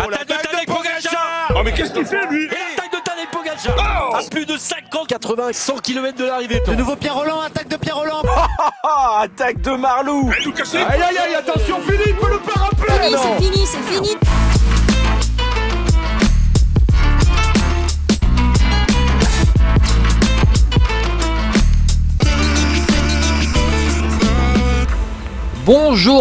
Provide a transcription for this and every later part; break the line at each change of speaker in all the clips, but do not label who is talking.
Attaque de Tadej Pogacar.
Oh mais qu'est-ce qu'il fait lui?
Et l'attaque de Tadej Pogacar à plus de 50, 80, 100 km de l'arrivée.
De nouveau Pierre Rolland, attaque de Pierre Rolland.
Attaque de Marlou.
Aïe aïe aïe, attention Philippe, le parapluie.
C'est fini.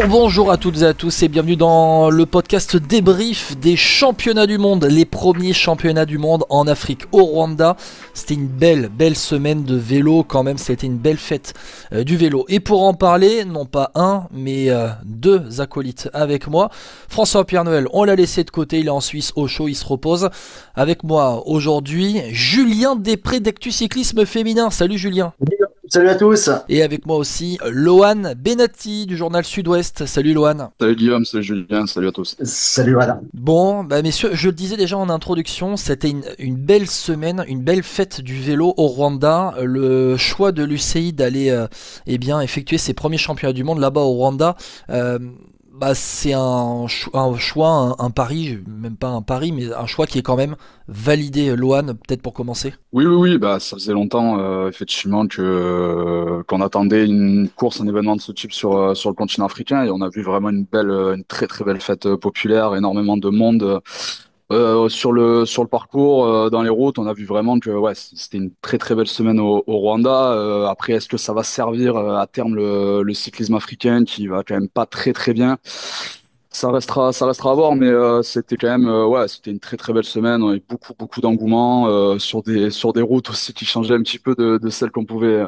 Bonjour à toutes et à tous et bienvenue dans le podcast débrief des championnats du monde, les premiers championnats du monde en Afrique au Rwanda. C'était une belle semaine de vélo quand même, c'était une belle fête du vélo. Et pour en parler, non pas un, mais deux acolytes avec moi. François-Pierre Noël, on l'a laissé de côté, il est en Suisse au chaud, il se repose. Avec moi aujourd'hui, Julien Després d'Actu Cyclisme Féminin. Salut Julien.
Salut à tous.
Et avec moi aussi, Lohan Benati du journal Sud-Ouest. Salut Lohan.
Salut Guillaume, salut Julien, salut à tous.
Salut madame.
Bon, messieurs, je le disais déjà en introduction, c'était une belle semaine, une belle fête du vélo au Rwanda. Le choix de l'UCI d'aller effectuer ses premiers championnats du monde là-bas au Rwanda, c'est un choix, un pari, même pas un pari, mais un choix qui est quand même validé. Lohan, peut-être pour commencer.
Oui, ça faisait longtemps effectivement qu'on attendait une course, un événement de ce type sur le continent africain, et on a vu vraiment une très très belle fête populaire, énormément de monde. Sur le parcours, dans les routes, on a vu vraiment que c'était une très très belle semaine au Rwanda. Après, est-ce que ça va servir à terme le cyclisme africain qui va quand même pas très très bien? Ça restera à voir, mais c'était quand même c'était une très très belle semaine. On a eu beaucoup d'engouement sur des routes aussi qui changeaient un petit peu de celles qu'on pouvait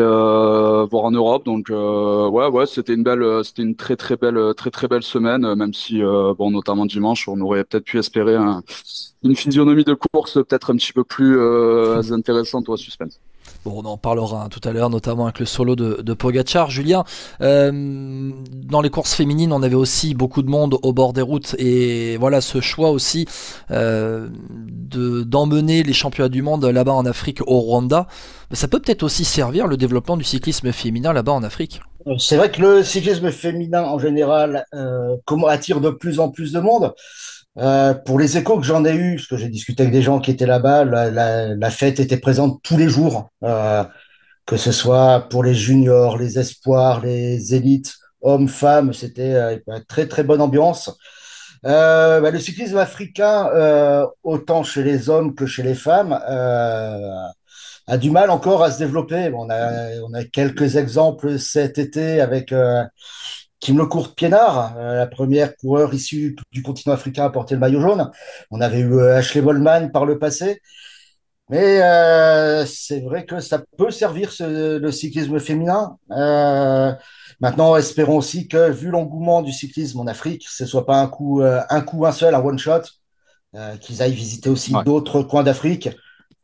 voir en Europe. Donc c'était une très belle semaine, même si notamment dimanche on aurait peut-être pu espérer une physionomie de course peut-être un petit peu plus intéressante ou à suspense.
Bon, on en parlera tout à l'heure, notamment avec le solo de Pogacar. Julien, dans les courses féminines, on avait aussi beaucoup de monde au bord des routes, et voilà ce choix aussi d'emmener les championnats du monde là-bas en Afrique au Rwanda. Ça peut peut-être aussi servir le développement du cyclisme féminin là-bas en Afrique.
C'est vrai que le cyclisme féminin en général attire de plus en plus de monde. Pour les échos que j'en ai eu, parce que j'ai discuté avec des gens qui étaient là-bas, la fête était présente tous les jours, que ce soit pour les juniors, les espoirs, les élites, hommes, femmes, c'était une très très bonne ambiance. Le cyclisme africain, autant chez les hommes que chez les femmes, a du mal encore à se développer. Bon, on a quelques exemples cet été avec Kim Le Court-Piénard, la première coureure issue du continent africain à porter le maillot jaune. On avait eu Ashley Bollman par le passé. Mais c'est vrai que ça peut servir le cyclisme féminin. Maintenant, espérons aussi que, vu l'engouement du cyclisme en Afrique, ce ne soit pas un seul, un one-shot, qu'ils aillent visiter aussi d'autres coins d'Afrique.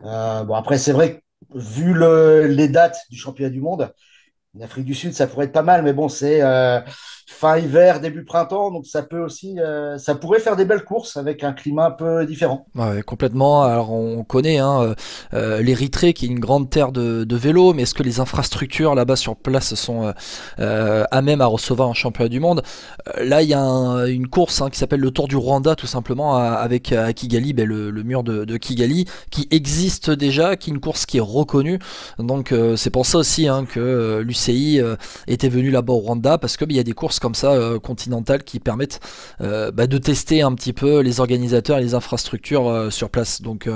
Après, c'est vrai que, vu les dates du championnat du monde, en Afrique du Sud, ça pourrait être pas mal, mais bon, c'est fin hiver, début printemps, donc ça pourrait faire des belles courses avec un climat un peu différent.
Ouais, complètement. Alors on connaît l'Érythrée qui est une grande terre de vélo, mais est-ce que les infrastructures là-bas sur place sont à même à recevoir un championnat du monde? Là, il y a une course qui s'appelle le Tour du Rwanda, tout simplement, avec à Kigali, le mur de Kigali, qui existe déjà, qui est une course qui est reconnue. Donc c'est pour ça aussi que l'UCI était venu là-bas au Rwanda, parce qu'il y a des courses comme ça continentales qui permettent de tester un petit peu les organisateurs et les infrastructures sur place. Donc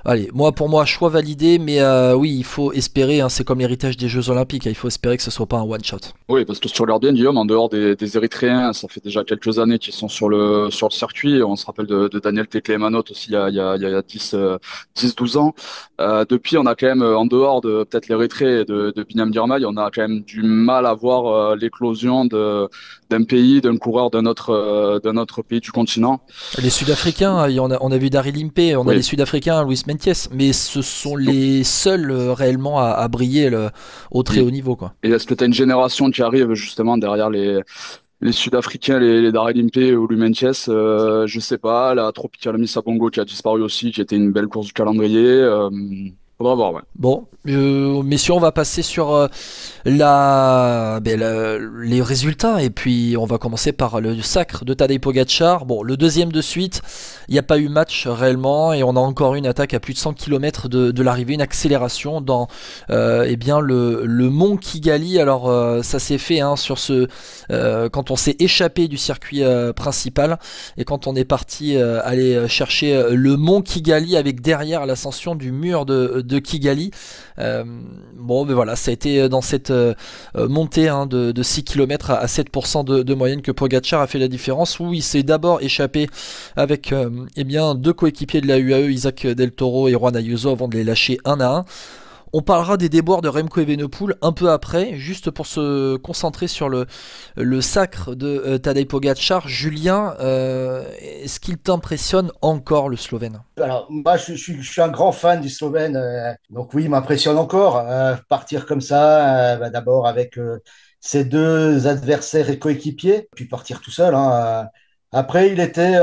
allez, pour moi, choix validé, mais oui, il faut espérer, c'est comme l'héritage des Jeux Olympiques, il faut espérer que ce soit pas un one-shot.
Oui, parce que sur l'Ardenne, Guillaume, en dehors des Érythréens, ça fait déjà quelques années qu'ils sont sur le circuit. On se rappelle de Daniel Tekle-Emanot aussi il y a 10-12 ans. Depuis, on a quand même, en dehors de peut-être l'Érythrée et de Binyam Girmay, on a quand même du mal à voir l'éclosion d'un pays, d'un coureur d'un autre pays du continent.
Les Sud-Africains, on a vu Daryl Impey, on a les Sud-Africains, Luis Meintjes, mais ce sont les seuls réellement à briller au très haut niveau, quoi.
Et est-ce que tu as une génération qui arrive justement derrière les Sud-Africains, les Daryl Impey ou Luis Meintjes, je sais pas, la Tropical Missa Bongo qui a disparu aussi, qui était une belle course du calendrier. Faudra voir, ouais.
Bon, messieurs, on va passer sur les résultats et puis on va commencer par le sacre de Tadej Pogačar. Bon, le deuxième de suite, il n'y a pas eu match réellement et on a encore une attaque à plus de 100 km de l'arrivée, une accélération dans le mont Kigali. Alors ça s'est fait sur quand on s'est échappé du circuit principal et quand on est parti aller chercher le mont Kigali avec derrière l'ascension du mur de Kigali. Ben voilà, ça a été dans cette montée de 6 km à 7% de moyenne que Pogačar a fait la différence, où il s'est d'abord échappé avec deux coéquipiers de la UAE, Isaac Del Toro et Juan Ayuso, avant de les lâcher un à un. On parlera des déboires de Remco Evenepoel un peu après, juste pour se concentrer sur le sacre de Tadej Pogačar. Julien, est-ce qu'il t'impressionne encore, le Slovène?
Alors, moi, je suis un grand fan du Slovène, donc oui, il m'impressionne encore. Partir comme ça, d'abord avec ses deux adversaires et coéquipiers, puis partir tout seul. Après, il était,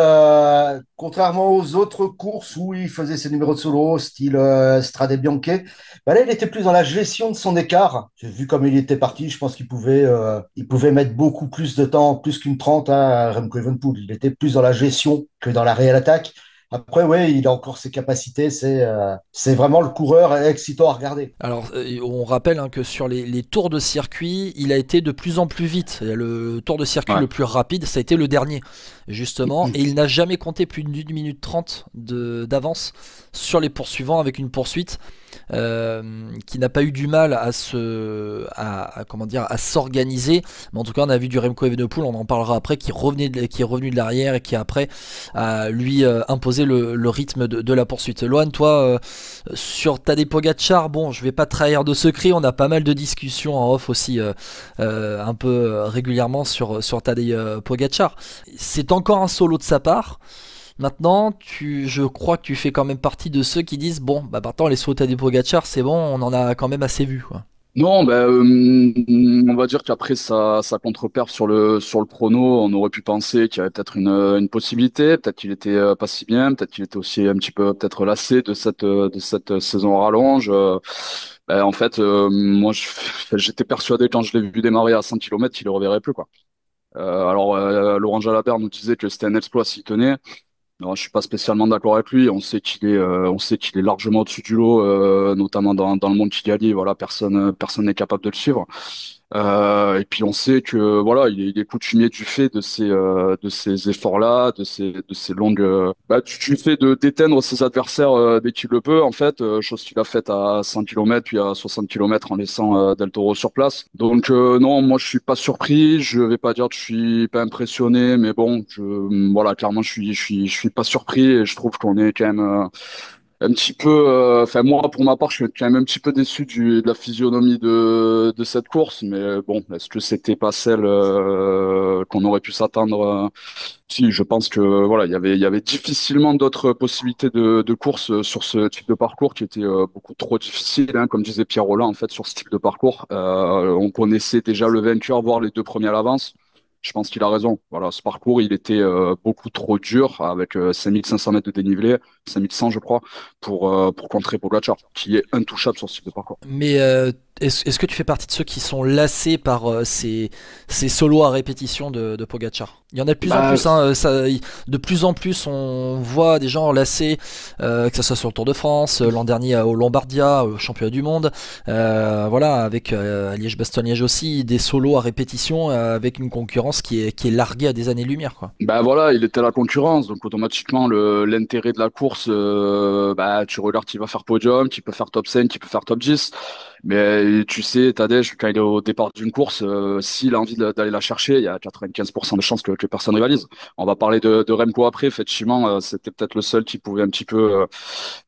contrairement aux autres courses où il faisait ses numéros de solo, style Strade Bianche, là, il était plus dans la gestion de son écart. J'ai vu comme il était parti, je pense il pouvait mettre beaucoup plus de temps, plus qu'une 30 à Remco Evenepoel. Il était plus dans la gestion que dans la réelle attaque. Après, ouais, il a encore ses capacités. C'est vraiment le coureur excitant à regarder.
Alors, on rappelle que sur les tours de circuit, il a été de plus en plus vite. Le tour de circuit le plus rapide, ça a été le dernier, justement. Et il n'a jamais compté plus d'une minute 30 d'avance sur les poursuivants avec une poursuite qui n'a pas eu du mal à s'organiser. Mais en tout cas, on a vu du Remco Evenepoel, on en parlera après, qui est revenu de l'arrière et qui après a lui imposé le rythme de la poursuite. Loan, toi, sur Tadej Pogačar, bon, je vais pas trahir de secret, on a pas mal de discussions en off aussi, un peu régulièrement sur Tadej Pogačar. C'est encore un solo de sa part. Maintenant, je crois que tu fais quand même partie de ceux qui disent bon, maintenant les solos Tadej Pogačar, c'est bon, on en a quand même assez vu, quoi.
Non, on va dire qu'après sa contre-perf sur le chrono, on aurait pu penser qu'il y avait peut-être une possibilité, peut-être qu'il était pas si bien, peut-être qu'il était aussi un petit peu peut-être lassé de cette saison rallonge. En fait, moi j'étais persuadé quand je l'ai vu démarrer à 100 km qu'il ne reverrait plus, quoi. Laurent Jalabert nous disait que c'était un exploit s'il tenait. Non, je suis pas spécialement d'accord avec lui. On sait qu'il est largement au-dessus du lot, notamment dans le monde Kigali. Voilà, personne n'est capable de le suivre. Et puis on sait que voilà, il est coutumier du fait de ces efforts-là, de ces longues, du fait d'éteindre ses adversaires dès qu'il le peut, en fait, chose qu'il a faite à 100 km puis à 60 km en laissant Del Toro sur place. Donc non, moi je suis pas surpris. Je vais pas dire que je suis pas impressionné, mais bon, voilà, clairement je suis pas surpris et je trouve qu'on est quand même un petit peu, moi pour ma part, je suis quand même un petit peu déçu de la physionomie de cette course, mais bon, est-ce que c'était pas celle qu'on aurait pu s'attendre? Si, je pense que voilà, il y avait difficilement d'autres possibilités de course sur ce type de parcours qui était beaucoup trop difficile, hein, comme disait Pierre Rolland en fait sur ce type de parcours. On connaissait déjà le vainqueur, voire les deux premiers à l'avance. Je pense qu'il a raison. Voilà, ce parcours, il était beaucoup trop dur avec 5500 mètres de dénivelé, 5100 je crois, pour contrer Pogačar, qui est intouchable sur ce type de parcours.
Mais est-ce que tu fais partie de ceux qui sont lassés par ces solos à répétition de Pogačar? Il y en a de plus en plus, de plus en plus on voit des gens lassés, que ce soit sur le Tour de France, l'an dernier au Lombardia, au Championnat du Monde, voilà, avec à Liège-Bastogne-Liège aussi, des solos à répétition avec une concurrence qui est larguée à des années-lumière, quoi.
Voilà, il était la concurrence, donc automatiquement l'intérêt de la course, tu regardes qui va faire podium, qui peut faire top 5, qui peut faire top 10. Mais tu sais, Tadej, quand il est au départ d'une course, s'il a envie d'aller la chercher, il y a 95% de chances que personne rivalise. On va parler de Remco après, effectivement, c'était peut-être le seul qui pouvait un petit peu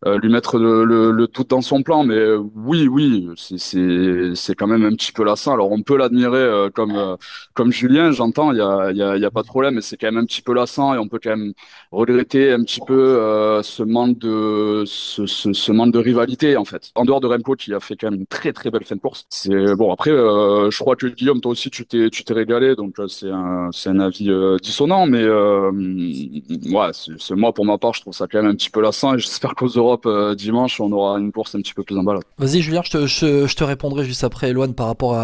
lui mettre le doute dans son plan. Mais oui, c'est quand même un petit peu lassant. Alors on peut l'admirer comme Julien, j'entends, il y a pas de problème, mais c'est quand même un petit peu lassant et on peut quand même regretter un petit peu ce manque de rivalité en fait. En dehors de Remco qui a fait quand même une très très très belle fin de course. C'est bon après, je crois que Guillaume, toi aussi tu t'es régalé, donc c'est un avis dissonant, mais ouais, c'est moi pour ma part, je trouve ça quand même un petit peu lassant et j'espère qu'aux Europes dimanche on aura une course un petit peu plus emballante.
Vas-y Julien, je te répondrai juste après Eloane par rapport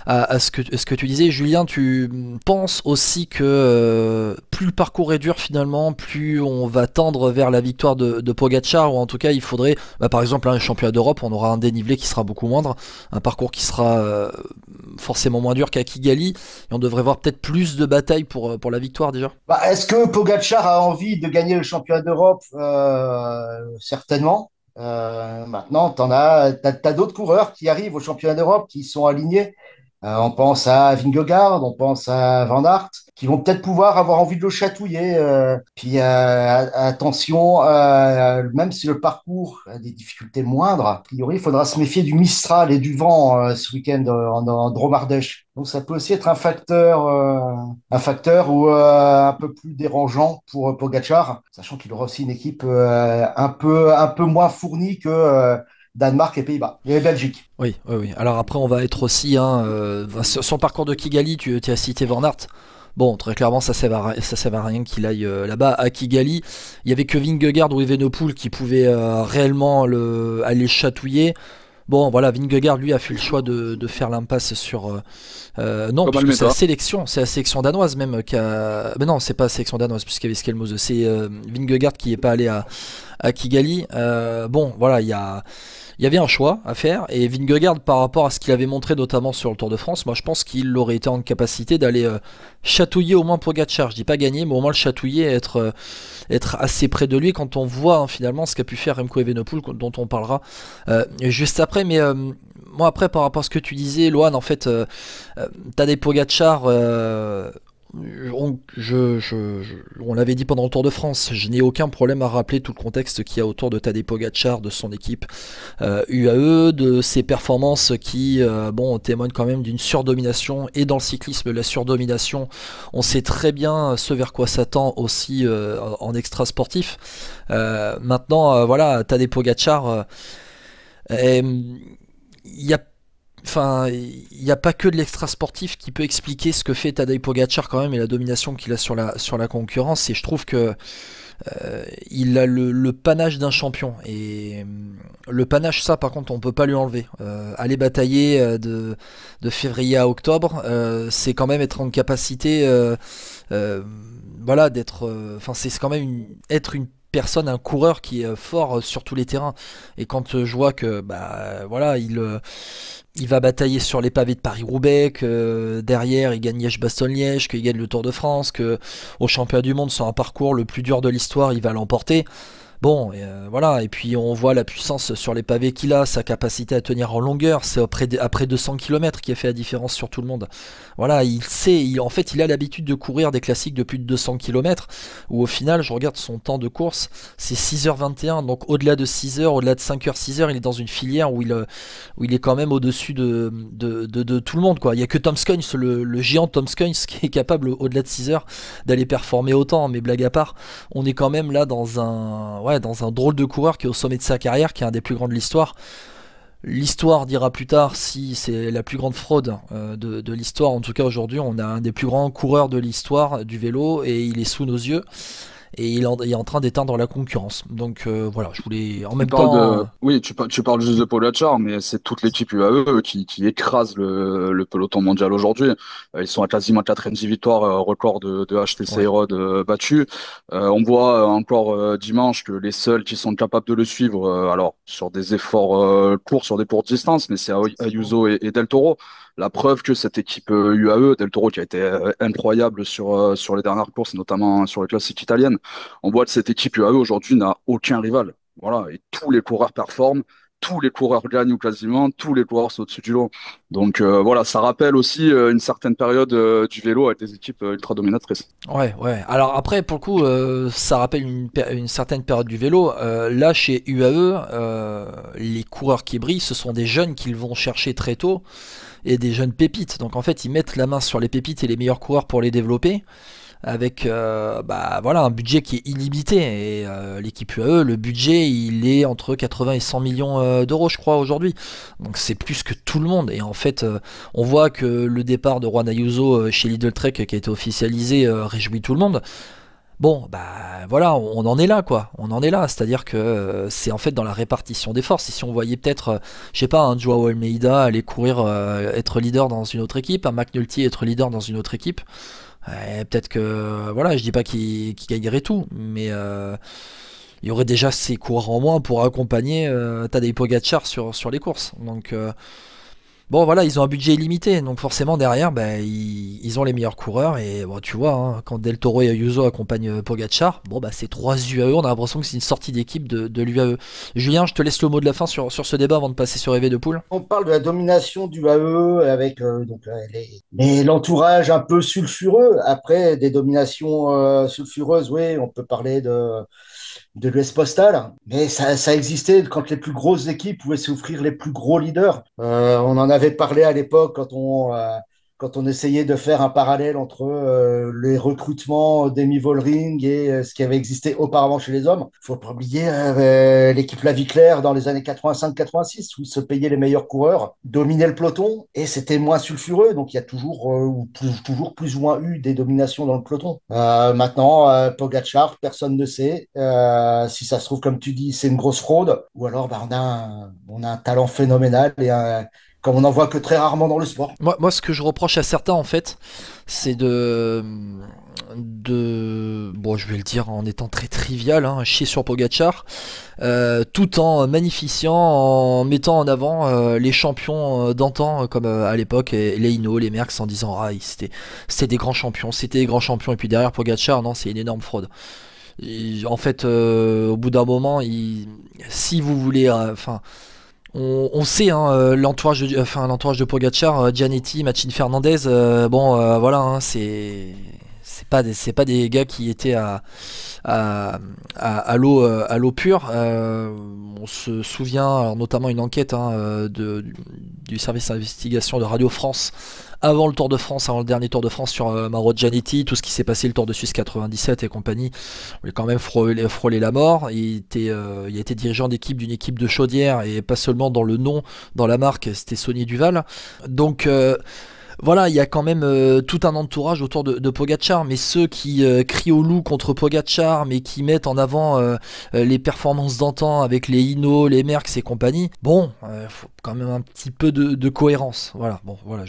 à ce que tu disais. Julien, tu penses aussi que plus le parcours est dur finalement, plus on va tendre vers la victoire de Pogačar, ou en tout cas il faudrait, par exemple un championnat d'Europe, on aura un dénivelé qui sera beaucoup moindre, un parcours qui sera forcément moins dur qu'à Kigali, et on devrait voir peut-être plus de batailles pour la victoire déjà.
Est-ce que Pogacar a envie de gagner le championnat d'Europe? Certainement. Maintenant, t'as d'autres coureurs qui arrivent au championnat d'Europe qui sont alignés. On pense à Vingegaard, on pense à Van Aert, qui vont peut-être pouvoir avoir envie de le chatouiller. Puis attention, même si le parcours a des difficultés moindres, a priori, il faudra se méfier du Mistral et du vent ce week-end en Dromardèche. Donc ça peut aussi être un facteur ou un peu plus dérangeant pour Pogacar, sachant qu'il aura aussi une équipe un peu moins fournie que Danemark et Pays-Bas et Belgique.
Oui, oui, oui. Alors après, on va être aussi, sur le parcours de Kigali, tu as cité Van Aert. Bon, très clairement, ça sert à rien qu'il aille là-bas. À Kigali, il y avait que Vingegaard ou Evenepoel qui pouvaient réellement aller chatouiller. Bon, voilà, Vingegaard, lui, a fait le choix de faire l'impasse sur... non, puisque c'est la sélection danoise même qui a... Mais non, c'est pas la sélection danoise, puisqu'il y avait Skelmose. C'est Vingegaard qui n'est pas allé à Kigali. Bon, voilà, il y avait un choix à faire, et Vingegaard, par rapport à ce qu'il avait montré notamment sur le Tour de France, moi je pense qu'il aurait été en capacité d'aller chatouiller au moins Pogačar. Je dis pas gagner, mais au moins le chatouiller, être assez près de lui, quand on voit finalement ce qu'a pu faire Remco Evenepoel, dont on parlera juste après. Mais moi après, par rapport à ce que tu disais, Loan, en fait, Tadej Pogačar... on l'avait dit pendant le Tour de France, je n'ai aucun problème à rappeler tout le contexte qu'il y a autour de Tadej Pogačar, de son équipe UAE, de ses performances qui témoignent quand même d'une surdomination, et dans le cyclisme la surdomination, on sait très bien ce vers quoi s'attend aussi en extra sportif. Maintenant voilà, Tadej Pogačar, il n'y a pas que de l'extra sportif qui peut expliquer ce que fait Tadej Pogačar quand même, et la domination qu'il a sur la concurrence. Et je trouve que il a le panache d'un champion, et le panache, ça par contre on peut pas lui enlever. Aller batailler de février à octobre, c'est quand même être en capacité d'être, c'est quand même être une personne, un coureur qui est fort sur tous les terrains. Et quand je vois que il va batailler sur les pavés de Paris-Roubaix, que derrière il gagne Liège-Bastogne-Liège, qu'il gagne le Tour de France, que au championnat du monde sur un parcours le plus dur de l'histoire il va l'emporter. Bon, voilà, et puis on voit la puissance sur les pavés qu'il a, sa capacité à tenir en longueur, c'est après 200 km qui a fait la différence sur tout le monde. Voilà, en fait il a l'habitude de courir des classiques de plus de 200 km, où au final, je regarde son temps de course, c'est 6h21, donc au-delà de 6h, au-delà de 5h, 6h, il est dans une filière où il est quand même au-dessus de tout le monde, quoi. Il n'y a que Tom Skuns, le géant Tom Skuns, qui est capable, au-delà de 6h, d'aller performer autant, mais blague à part, on est quand même là dans un drôle de coureur qui est au sommet de sa carrière, qui est un des plus grands de l'histoire. L'histoire dira plus tard si c'est la plus grande fraude de l'histoire. En tout cas, aujourd'hui, on a un des plus grands coureurs de l'histoire du vélo, et il est sous nos yeux. Et il est en train d'éteindre la concurrence. Donc voilà, je voulais en même temps...
Oui, tu parles juste de Pogačar, mais c'est toute l'équipe UAE qui écrase le peloton mondial aujourd'hui. Ils sont à quasiment 90 victoires, record de HTC Road battu. On voit encore dimanche que les seuls qui sont capables de le suivre, alors sur des efforts courts, sur des courtes distances, mais c'est Ayuso et Del Toro. La preuve que cette équipe UAE, Del Toro qui a été incroyable sur les dernières courses, notamment sur les classiques italiennes, on voit que cette équipe UAE aujourd'hui n'a aucun rival. Voilà, et tous les coureurs performent, tous les coureurs gagnent ou quasiment, tous les coureurs sont au-dessus du lot. Donc voilà, ça rappelle aussi une certaine période du vélo avec des équipes ultra dominatrices.
Ouais. Alors après, pour le coup, ça rappelle une certaine période du vélo. Là, chez UAE, les coureurs qui brillent, ce sont des jeunes qu'ils vont chercher très tôt, et des jeunes pépites. Donc en fait, ils mettent la main sur les pépites et les meilleurs coureurs pour les développer. avec voilà, un budget qui est illimité. Et l'équipe UAE, le budget, il est entre 80 et 100 millions d'euros, je crois, aujourd'hui. Donc c'est plus que tout le monde. Et en fait, on voit que le départ de Juan Ayuso chez Lidl Trek, qui a été officialisé, réjouit tout le monde. Bon, voilà, on en est là, quoi. On en est là, c'est-à-dire que c'est en fait dans la répartition des forces. Et si on voyait peut-être, je sais pas, un Joao Almeida aller courir, être leader dans une autre équipe, un McNulty être leader dans une autre équipe, peut-être que, voilà, je dis pas qu'il gagnerait tout, mais il y aurait déjà ces coureurs en moins pour accompagner Tadej Pogacar sur les courses. Donc, bon, voilà, ils ont un budget illimité, donc forcément derrière, ils ont les meilleurs coureurs. Et bon, tu vois, hein, quand Del Toro et Ayuso accompagnent Pogacar, bon, c'est 3 UAE, on a l'impression que c'est une sortie d'équipe de l'UAE. Julien, je te laisse le mot de la fin sur ce débat avant de passer sur Evenepoel.
On parle de la domination du AE avec l'entourage un peu sulfureux. Après, des dominations sulfureuses, oui, on peut parler de l'US Postal, mais ça existait quand les plus grosses équipes pouvaient s'offrir les plus gros leaders. On en avait parlé à l'époque quand on essayait de faire un parallèle entre les recrutements d'Emi Vollering et ce qui avait existé auparavant chez les hommes. Faut pas oublier l'équipe La Vie Claire dans les années 85-86 où ils se payaient les meilleurs coureurs, dominaient le peloton et c'était moins sulfureux. Donc il y a toujours plus ou moins eu des dominations dans le peloton. Maintenant, Pogacar, personne ne sait. Si ça se trouve, comme tu dis, c'est une grosse fraude. Ou alors, on a un talent phénoménal comme on n'en voit que très rarement dans le sport.
Moi, ce que je reproche à certains, en fait, c'est bon, je vais le dire en étant très trivial, hein, chier sur Pogacar, tout en magnifiant, en mettant en avant les champions d'antan, comme à l'époque, les Hinault, les Merckx, en disant c'était des grands champions, et puis derrière Pogacar, non, c'est une énorme fraude. En fait, au bout d'un moment, si vous voulez, on sait, hein, l'entourage de Pogacar, Gianetti, Machine Fernandez, voilà, hein, c'est pas des gars qui étaient à l'eau pure. On se souvient, alors notamment une enquête, hein, du service d'investigation de Radio France avant le Tour de France, avant le dernier Tour de France sur Mauro Gianetti, tout ce qui s'est passé le Tour de Suisse 97 et compagnie. On a quand même frôlé la mort. Il a été dirigeant d'équipe d'une équipe de chaudière et pas seulement dans le nom, dans la marque, c'était Saunier Duval. Donc voilà, il y a quand même tout un entourage autour de Pogacar, mais ceux qui crient au loup contre Pogacar, mais qui mettent en avant les performances d'antan avec les Hinault, les Merckx et compagnie, bon, faut quand même un petit peu de cohérence. Voilà, bon, voilà,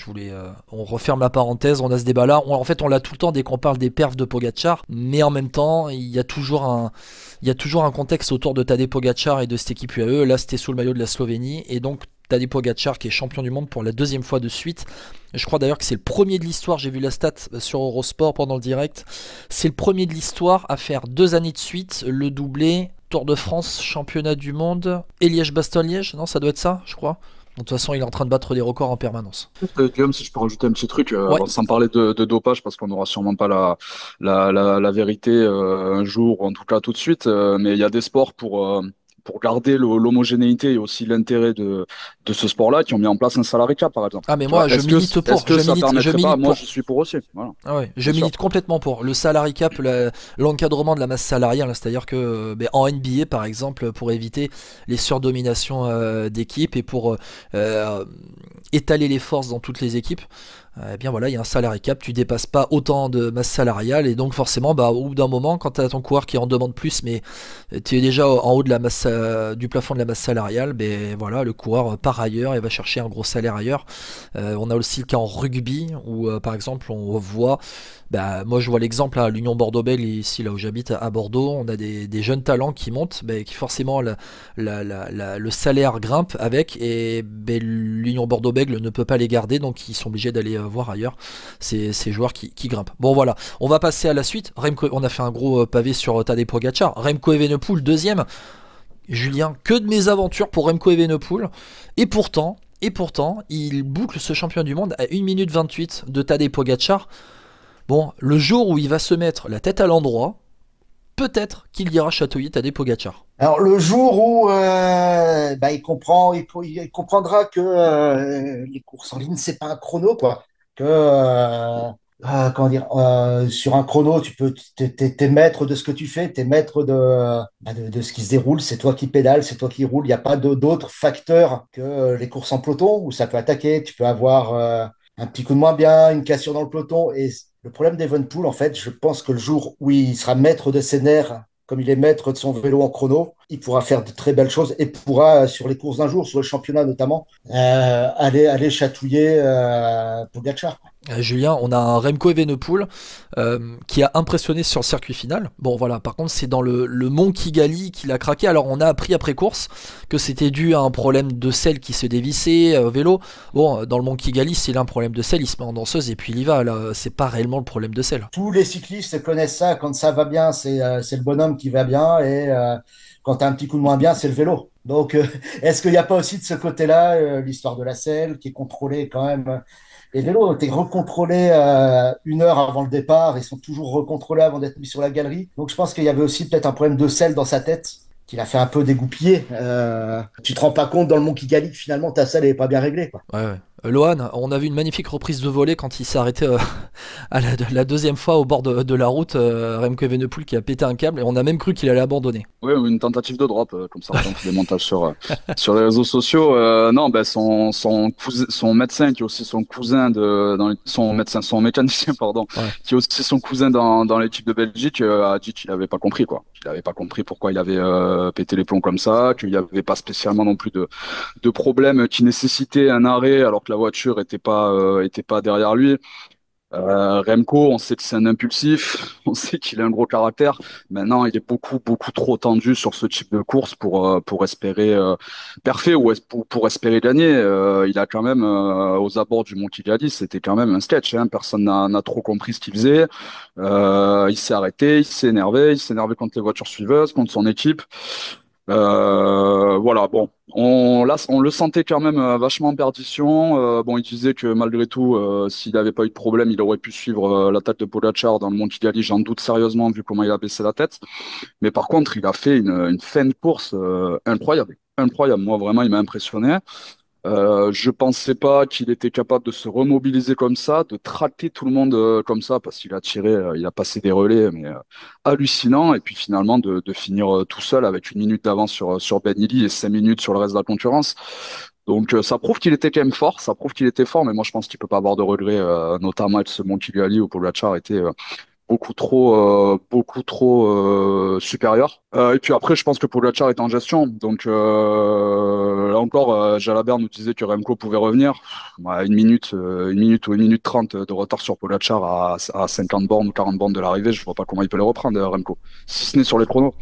on referme la parenthèse, on a ce débat-là. En fait, on l'a tout le temps dès qu'on parle des perfs de Pogacar, mais en même temps, il y a toujours un contexte autour de Tadej Pogacar et de cette équipe UAE. Là, c'était sous le maillot de la Slovénie, et donc Tadej Pogacar qui est champion du monde pour la 2e fois de suite. Je crois d'ailleurs que c'est le premier de l'histoire, j'ai vu la stat sur Eurosport pendant le direct, c'est le premier de l'histoire à faire 2 années de suite le doublé Tour de France, championnat du monde et Liège-Bastogne-Liège, non, ça doit être ça, je crois. De toute façon, il est en train de battre des records en permanence.
Guillaume, si je peux rajouter un petit truc,
Ouais.
sans parler de dopage, parce qu'on n'aura sûrement pas la vérité un jour, ou en tout cas tout de suite, mais il y a des sports pour garder l'homogénéité et aussi l'intérêt de ce sport-là, qui ont mis en place un salary cap, par exemple.
Ah mais
Tu
moi
vois,
je milite pour,
est-ce que
je
ça
milite
permettrait pas? Moi,
pour.
je suis pour aussi. Voilà.
Ah ouais, je
Bien sûr.
milite complètement pour le salary cap, l'encadrement de la masse salariale, hein, c'est-à-dire que en NBA par exemple, pour éviter les surdominations d'équipes et pour étaler les forces dans toutes les équipes, eh bien voilà, il y a un salary cap, tu dépasses pas autant de masse salariale et donc forcément au bout d'un moment quand tu as ton coureur qui en demande plus mais tu es déjà en haut de la masse du plafond de la masse salariale, ben voilà, le coureur part ailleurs et va chercher un gros salaire ailleurs. On a aussi le cas en rugby où par exemple on voit, moi je vois l'exemple à l'Union Bordeaux-Bègles ici là où j'habite à Bordeaux, on a des jeunes talents qui montent, qui forcément le salaire grimpe avec et l'Union Bordeaux-Bègles ne peut pas les garder donc ils sont obligés d'aller voir ailleurs ces joueurs qui grimpent. Bon voilà, on va passer à la suite. On a fait un gros pavé sur Tadej Pogacar. Remco Evenepoel 2e. Julien, que de mésaventures pour Remco Evenepoel et pourtant il boucle ce champion du monde à 1 minute 28 de Tadej Pogacar. Bon, le jour où il va se mettre la tête à l'endroit, peut-être qu'il ira chatouiller Tadej Pogacar.
Alors le jour où il comprendra que les courses en ligne c'est pas un chrono quoi, que comment dire, sur un chrono, t'es maître de ce que tu fais, t'es maître de ce qui se déroule, c'est toi qui pédales, c'est toi qui roule. Il n'y a pas d'autres facteurs que les courses en peloton où ça peut attaquer. Tu peux avoir un petit coup de moins bien, une cassure dans le peloton. Et le problème d'Evenpool, en fait, je pense que le jour où il sera maître de ses nerfs, comme il est maître de son vélo en chrono, il pourra faire de très belles choses et pourra, sur les courses d'un jour, sur le championnat notamment, aller chatouiller Pogacar.
Julien, on a un Remco Evenepoel qui a impressionné sur le circuit final. Bon voilà, par contre c'est dans le Mont Kigali qu'il a craqué. Alors on a appris après course que c'était dû à un problème de selle qui se dévissait au vélo. Bon, dans le Mont Kigali, s'il a un problème de selle, il se met en danseuse et puis il y va. Là, c'est pas réellement le problème de selle.
Tous les cyclistes connaissent ça. Quand ça va bien, c'est le bonhomme qui va bien. Et quand tu as un petit coup de moins bien, c'est le vélo. Donc, est-ce qu'il n'y a pas aussi de ce côté-là, l'histoire de la selle qui est contrôlée quand même. Les vélos ont été recontrôlés 1 heure avant le départ. Ils sont toujours recontrôlés avant d'être mis sur la galerie. Donc, je pense qu'il y avait aussi peut-être un problème de selle dans sa tête qu'il a fait un peu dégoupiller. Tu te rends pas compte dans le Mont Kigali que finalement ta selle n'est pas bien réglée, quoi.
Ouais, ouais. Lohan, on a vu une magnifique reprise de volée quand il s'est arrêté à la deuxième fois au bord de la route, Remco Evenepoel qui a pété un câble et on a même cru qu'il allait abandonner.
Oui, ou une tentative de drop, comme ça, on fait des montages sur les réseaux sociaux. Non, ben son médecin qui est aussi son cousin son mécanicien, pardon,
Ouais.
qui est aussi son cousin dans l'équipe de Belgique, a dit qu'il avait pas compris quoi. Qu'il avait pas compris pourquoi il avait pété les plombs comme ça, qu'il n'y avait pas spécialement non plus de problème qui nécessitait un arrêt alors que la voiture était pas derrière lui. Remco, on sait que c'est un impulsif, on sait qu'il a un gros caractère. Maintenant, il est beaucoup trop tendu sur ce type de course pour espérer perfer ou pour espérer gagner. Il a quand même aux abords du Mont Kigali, c'était quand même un sketch. Hein. Personne n'a trop compris ce qu'il faisait. Il s'est arrêté, il s'est énervé contre les voitures suiveuses, contre son équipe. Voilà, bon, on le sentait quand même vachement en perdition. Bon, il disait que malgré tout, s'il n'avait pas eu de problème, il aurait pu suivre l'attaque de Pogacar dans le Mont Kigali. J'en doute sérieusement vu comment il a baissé la tête. Mais par contre, il a fait une fin de course incroyable, incroyable. Moi, vraiment, il m'a impressionné. Je pensais pas qu'il était capable de se remobiliser comme ça, de tracter tout le monde comme ça, parce qu'il a tiré, il a passé des relais, mais hallucinant. Et puis finalement de finir tout seul avec 1 minute d'avance sur Ben Illy et 5 minutes sur le reste de la concurrence. Donc ça prouve qu'il était quand même fort, ça prouve qu'il était fort, mais moi je pense qu'il peut pas avoir de regrets, notamment avec ce Mont Kigali où Pogacar était beaucoup trop supérieur. Et puis après, je pense que Pogacar est en gestion. Donc là encore, Jalabert nous disait que Remco pouvait revenir. Ouais, 1 minute ou 1 minute 30 de retard sur Pogacar à 50 bornes ou 40 bornes de l'arrivée, je vois pas comment il peut les reprendre, Remco. Si ce n'est sur les chronos.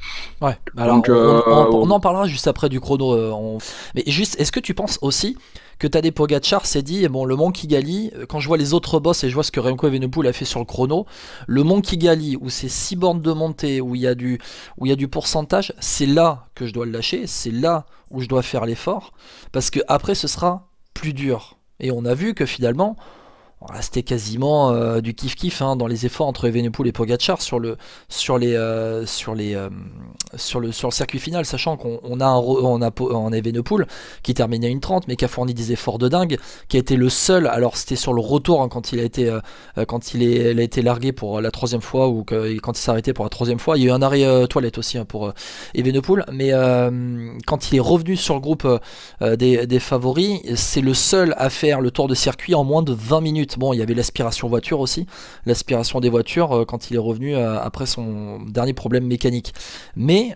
Ouais, alors
Donc,
on en parlera juste après du chrono. Mais juste, est-ce que tu penses aussi que Tadej Pogacar s'est dit, bon, le Mont Kigali, quand je vois les autres boss et je vois ce que Remco Evenepoel a fait sur le chrono, le Mont Kigali, où c'est 6 bornes de montée, où il y a du pourcentage, c'est là que je dois le lâcher, c'est là où je dois faire l'effort, parce que après ce sera plus dur. Et on a vu que finalement, voilà, c'était quasiment du kiff-kiff hein, dans les efforts entre Evenepoel et Pogacar sur le circuit final, sachant qu'on a un Evenepoel qui termine à 1:30 mais qui a fourni des efforts de dingue, qui a été le seul. Alors c'était sur le retour hein, quand il a été largué pour la troisième fois ou quand il s'est arrêté pour la troisième fois. Il y a eu un arrêt toilette aussi hein, pour Evenepoel, mais quand il est revenu sur le groupe des favoris, c'est le seul à faire le tour de circuit en moins de 20 minutes. Bon, il y avait l'aspiration voiture aussi, l'aspiration des voitures quand il est revenu après son dernier problème mécanique. Mais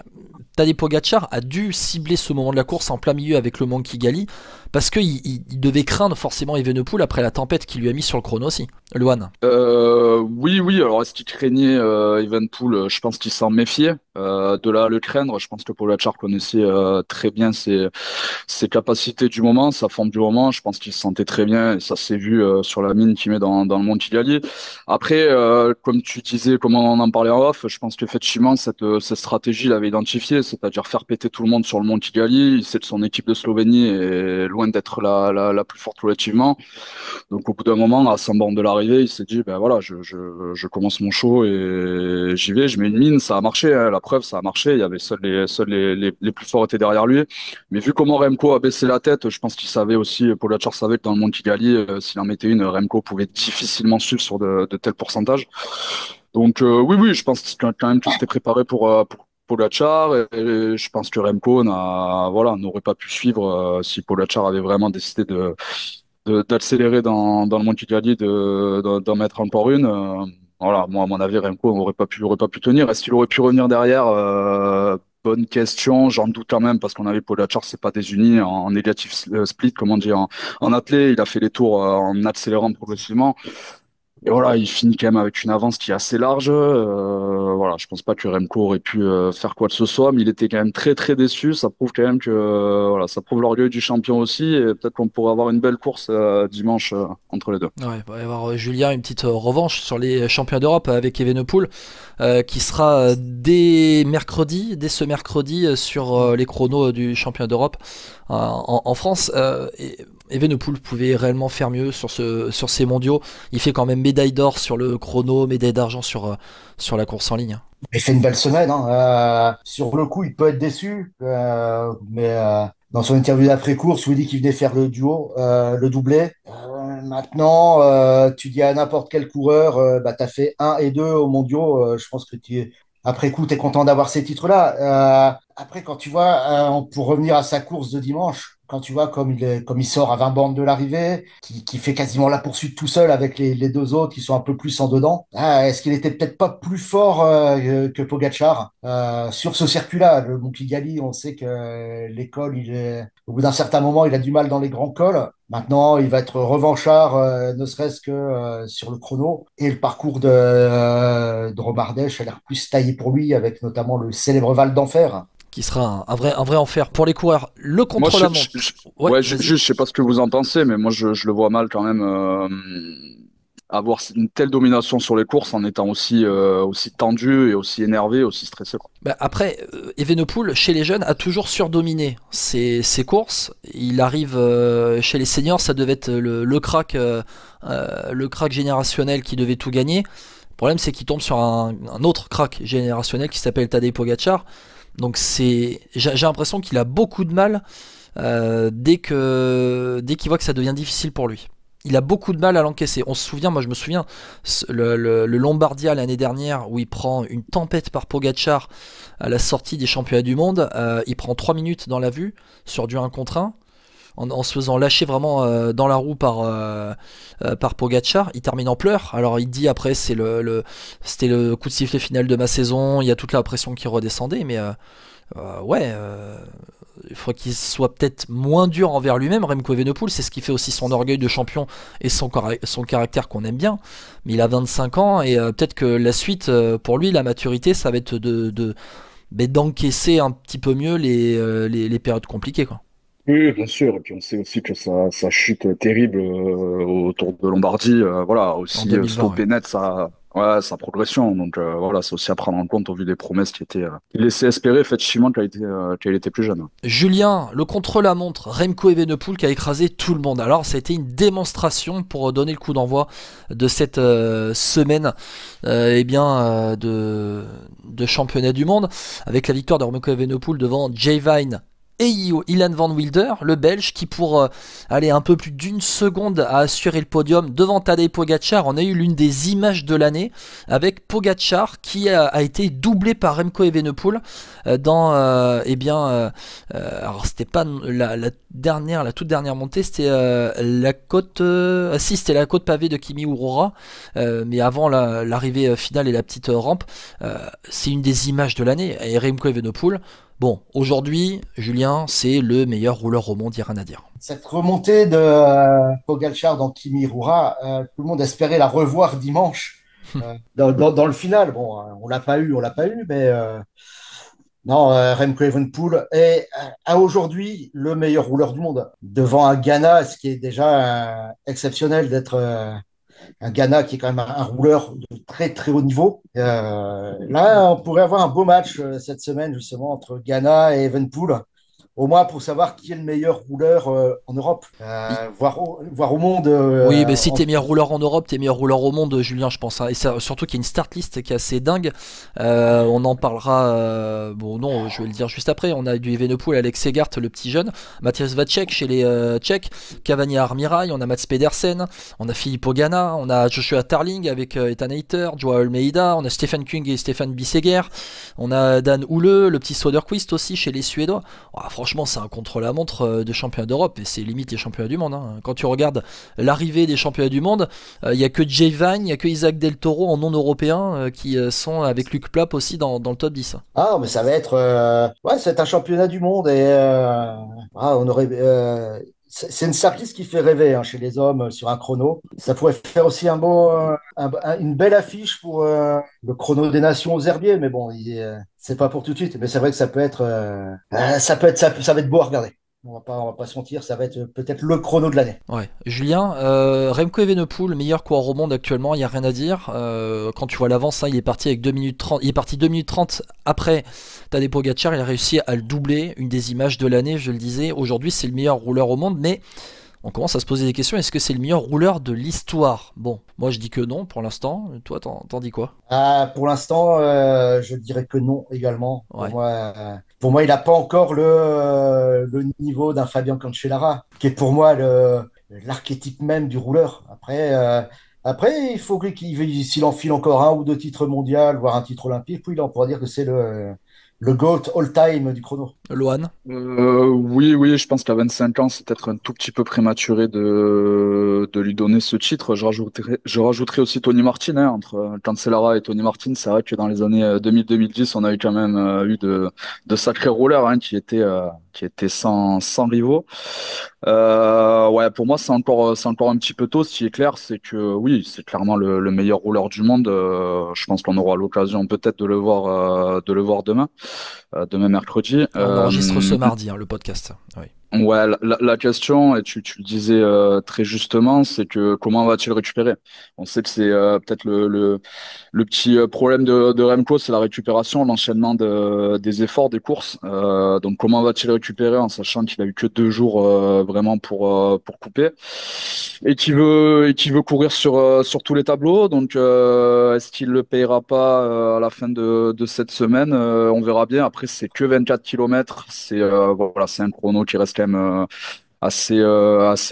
Tadej Pogacar a dû cibler ce moment de la course en plein milieu avec le Mont Kigali parce qu'il devait craindre forcément Evenepoel après la tempête qu'il lui a mis sur le chrono aussi. Lohan.
Oui. Alors, est-ce qu'il craignait Evenepoel? Je pense qu'il s'en méfiait. De là à le craindre, je pense que Pogacar connaissait très bien ses capacités du moment, sa forme du moment. Je pense qu'il se sentait très bien et ça s'est vu sur la mine qu'il met dans le Mont Kigali. Après, comme tu disais, comme on en parlait en off, je pense qu'effectivement cette stratégie il l'avait identifiée, c'est-à-dire faire péter tout le monde sur le Mont Kigali. Il sait que son équipe de Slovénie est loin loin d'être la plus forte relativement. Donc au bout d'un moment, à 100 bornes de l'arrivée, il s'est dit, ben voilà, je commence mon show et j'y vais, je mets une mine, ça a marché, hein, la preuve, ça a marché. Il y avait seuls les plus forts étaient derrière lui. Mais vu comment Remco a baissé la tête, je pense qu'il savait aussi, Pogacar savait que dans le Monte Kigali, s'il en mettait une, Remco pouvait difficilement suivre sur de tels pourcentages. Donc oui, oui, je pense quand même qu'il s'était préparé pour Pogacar et je pense que Remco n'aurait pas pu suivre si Pogacar avait vraiment décidé d'accélérer dans le Monte Kigali, d'en mettre encore une. Voilà, moi à mon avis, Remco aurait pas pu tenir. Est-ce qu'il aurait pu revenir derrière? Bonne question, j'en doute quand même parce qu'on avait Pogacar, c'est pas désuni en négatif split, comme on dit en athlé. Il a fait les tours en accélérant progressivement. Et voilà, il finit quand même avec une avance qui est assez large. Voilà, je pense pas que Remco aurait pu faire quoi que ce soit, mais il était quand même très très déçu. Ça prouve quand même que voilà, ça prouve l'orgueil du champion aussi. Et peut-être qu'on pourrait avoir une belle course dimanche entre les deux.
Ouais, il va y avoir Julien une petite revanche sur les champions d'Europe avec Evenepoel qui sera dès ce mercredi sur les chronos du championnat d'Europe en France. Evenepoel pouvait réellement faire mieux sur ces mondiaux. Il fait quand même médaille d'or sur le chrono, médaille d'argent sur la course en ligne.
Il fait une belle semaine, hein. Sur le coup, il peut être déçu, mais dans son interview d'après-course, où il dit qu'il venait faire le duo, le doublé. Maintenant, tu dis à n'importe quel coureur, bah, tu as fait 1 et 2 aux mondiaux. Je pense que après coup, tu es content d'avoir ces titres-là. Après, quand tu vois, pour revenir à sa course de dimanche, quand tu vois comme il sort à 20 bornes de l'arrivée, qui fait quasiment la poursuite tout seul avec les deux autres qui sont un peu plus en dedans, est-ce qu'il était peut-être pas plus fort que Pogacar sur ce circuit-là? Le Mont Kigali, on sait que l'école, au bout d'un certain moment, il a du mal dans les grands cols. Maintenant, il va être revanchard, ne serait-ce que sur le chrono. Et le parcours de Romardèche a l'air plus taillé pour lui, avec notamment le célèbre Val d'Enfer.
Qui sera un vrai enfer pour les coureurs. Le
Moi,
contre-la-montre.
ouais,
Vas-y.
je sais pas ce que vous en pensez, mais moi, je le vois mal quand même avoir une telle domination sur les courses en étant aussi tendu et aussi énervé, aussi stressé, quoi.
Bah, après, Evenepoel, chez les jeunes, a toujours surdominé ses courses. Il arrive chez les seniors, ça devait être le crack générationnel qui devait tout gagner. Le problème, c'est qu'il tombe sur un autre crack générationnel qui s'appelle Tadej Pogacar. Donc j'ai l'impression qu'il a beaucoup de mal dès qu'il voit que ça devient difficile pour lui. Il a beaucoup de mal à l'encaisser. Moi je me souviens, le Lombardia l'année dernière où il prend une tempête par Pogacar à la sortie des championnats du monde. Il prend 3 minutes dans la vue sur du 1 contre 1. En se faisant lâcher vraiment dans la roue par Pogacar, il termine en pleurs. Alors il dit après c'était le coup de sifflet final de ma saison, il y a toute la pression qui redescendait, mais il faudrait qu'il soit peut-être moins dur envers lui-même. Remco Evenepoel, c'est ce qui fait aussi son orgueil de champion et son caractère qu'on aime bien. Mais il a 25 ans et peut-être que la suite, pour lui, la maturité, ça va être d'encaisser un petit peu mieux les périodes compliquées, quoi.
Oui, bien sûr. Et puis on sait aussi que sa chute terrible autour de Lombardie, voilà,
En
aussi
2020, ouais.
stoppé net sa progression. Donc voilà, c'est aussi à prendre en compte au vu des promesses qui laissaient espérer effectivement qu'elle était plus jeune.
Julien, le contre-la-montre, Remco Evenepoel qui a écrasé tout le monde. Alors ça a été une démonstration pour donner le coup d'envoi de cette semaine de championnat du monde avec la victoire de Remco Evenepoel devant Jay Vine et Ilan Van Wilder, le Belge, qui pour aller un peu plus d'une seconde a assuré le podium devant Tadej Pogacar. On a eu l'une des images de l'année avec Pogacar qui a été doublé par Remco Evenepoel alors c'était pas la toute dernière montée, c'était la côte c'était la côte pavée de Kimi Urora, mais avant l'arrivée finale et la petite rampe. C'est une des images de l'année et Remco Evenepoel. Bon, aujourd'hui, Julien, c'est le meilleur rouleur au monde, il n'y a rien à dire.
Cette remontée de Pogacar dans Kimi Roura, tout le monde espérait la revoir dimanche dans le final. Bon, on l'a pas eu, mais non, Remco Evenepoel est à aujourd'hui le meilleur rouleur du monde devant un Ghana, ce qui est déjà exceptionnel d'être un Ghana qui est quand même un rouleur de très très haut niveau. Là, on pourrait avoir un beau match cette semaine justement entre Ghana et Evenepoel. au moins pour savoir qui est le meilleur rouleur en Europe, voire au monde.
Oui, mais si t'es meilleur rouleur en Europe, t'es meilleur rouleur au monde, Julien, je pense, hein. Et surtout qu'il y a une start list qui est assez dingue. On en parlera. Bon, non, je vais le dire juste après. On a du Evenepoel, Alex Segart, le petit jeune, Matthias Vacek chez les Tchèques, Cavani Armirail, on a Mats Pedersen, on a Filippo Ganna, on a Joshua Tarling avec Ethan Hayter, Joao Almeida, on a Stefan Kung et Stefan Bisseguer, on a Dan Houle, le petit Soderquist aussi chez les Suédois. Oh, franchement, c'est un contre-la-montre de championnat d'Europe et c'est limite les championnats du monde, hein. Quand tu regardes l'arrivée des championnats du monde, il n'y a que Jay Vine, il n'y a que Isaac Del Toro en non-européen qui sont avec Luc Plapp aussi dans le top 10.
Ah, mais ça va être, ouais, c'est un championnat du monde et on aurait. C'est une cycliste qui fait rêver hein, chez les hommes sur un chrono. Ça pourrait faire aussi une belle affiche pour le chrono des nations aux herbiers, mais bon, c'est pas pour tout de suite. Mais c'est vrai que ça peut être, ça va être beau à regarder. On va pas se mentir, ça va être peut-être le chrono de l'année.
Ouais. Julien, Remco Evenepoel, meilleur coureur au monde actuellement, il n'y a rien à dire. Quand tu vois l'avance, hein, il est parti avec 2 minutes 30. Il est parti 2 minutes 30 après Tadej Pogacar, il a réussi à le doubler, une des images de l'année, je le disais. Aujourd'hui, c'est le meilleur rouleur au monde, mais on commence à se poser des questions. Est-ce que c'est le meilleur rouleur de l'histoire? Bon, moi je dis que non pour l'instant. Toi, t'en dis quoi?
Pour l'instant, je dirais que non également.
Ouais.
Pour moi, il n'a pas encore le niveau d'un Fabien Cancellara, qui est pour moi l'archétype même du rouleur. Après, il faut s'il enfile encore un ou deux titres mondiaux, voire un titre olympique, puis là, on pourra dire que c'est le GOAT all-time du chrono.
Lohan?
Oui, je pense qu'à 25 ans, c'est peut-être un tout petit peu prématuré de lui donner ce titre. Je rajouterais aussi Tony Martin, hein, entre Cancellara et Tony Martin. C'est vrai que dans les années 2000-2010, on a eu quand même eu de sacrés rouleurs hein, qui étaient sans rivaux. Ouais, pour moi, c'est encore un petit peu tôt. Ce qui est clair, c'est que oui, c'est clairement le meilleur rouleur du monde. Je pense qu'on aura l'occasion peut-être de le voir demain mercredi.
On enregistre ce mardi, hein, le podcast. Oui.
Ouais, la question, et tu le disais très justement, c'est que comment va-t-il récupérer? On sait que c'est peut-être le petit problème de Remco, c'est la récupération, l'enchaînement des efforts, des courses. Donc comment va-t-il récupérer en sachant qu'il a eu que 2 jours vraiment pour couper et qui veut courir sur tous les tableaux. Donc est-ce qu'il le payera pas à la fin de cette semaine? On verra bien. Après, c'est que 24 km. Voilà, c'est un chrono qui reste quand même assez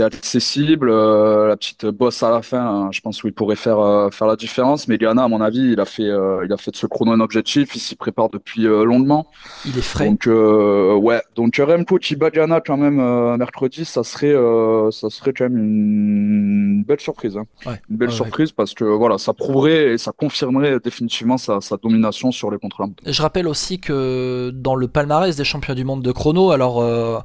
accessible. La petite bosse à la fin, hein, je pense où il pourrait faire la différence. Mais Ghana, à mon avis, il a fait de ce chrono un objectif. Il s'y prépare depuis longuement.
Il est frais.
Donc ouais, donc Remco qui bat Ghana quand même mercredi, ça serait quand même une belle surprise. Hein.
Ouais.
Une belle surprise parce que voilà, ça prouverait et ça confirmerait définitivement sa domination sur les contre-la-montre.
Je rappelle aussi que dans le palmarès des champions du monde de chrono, alors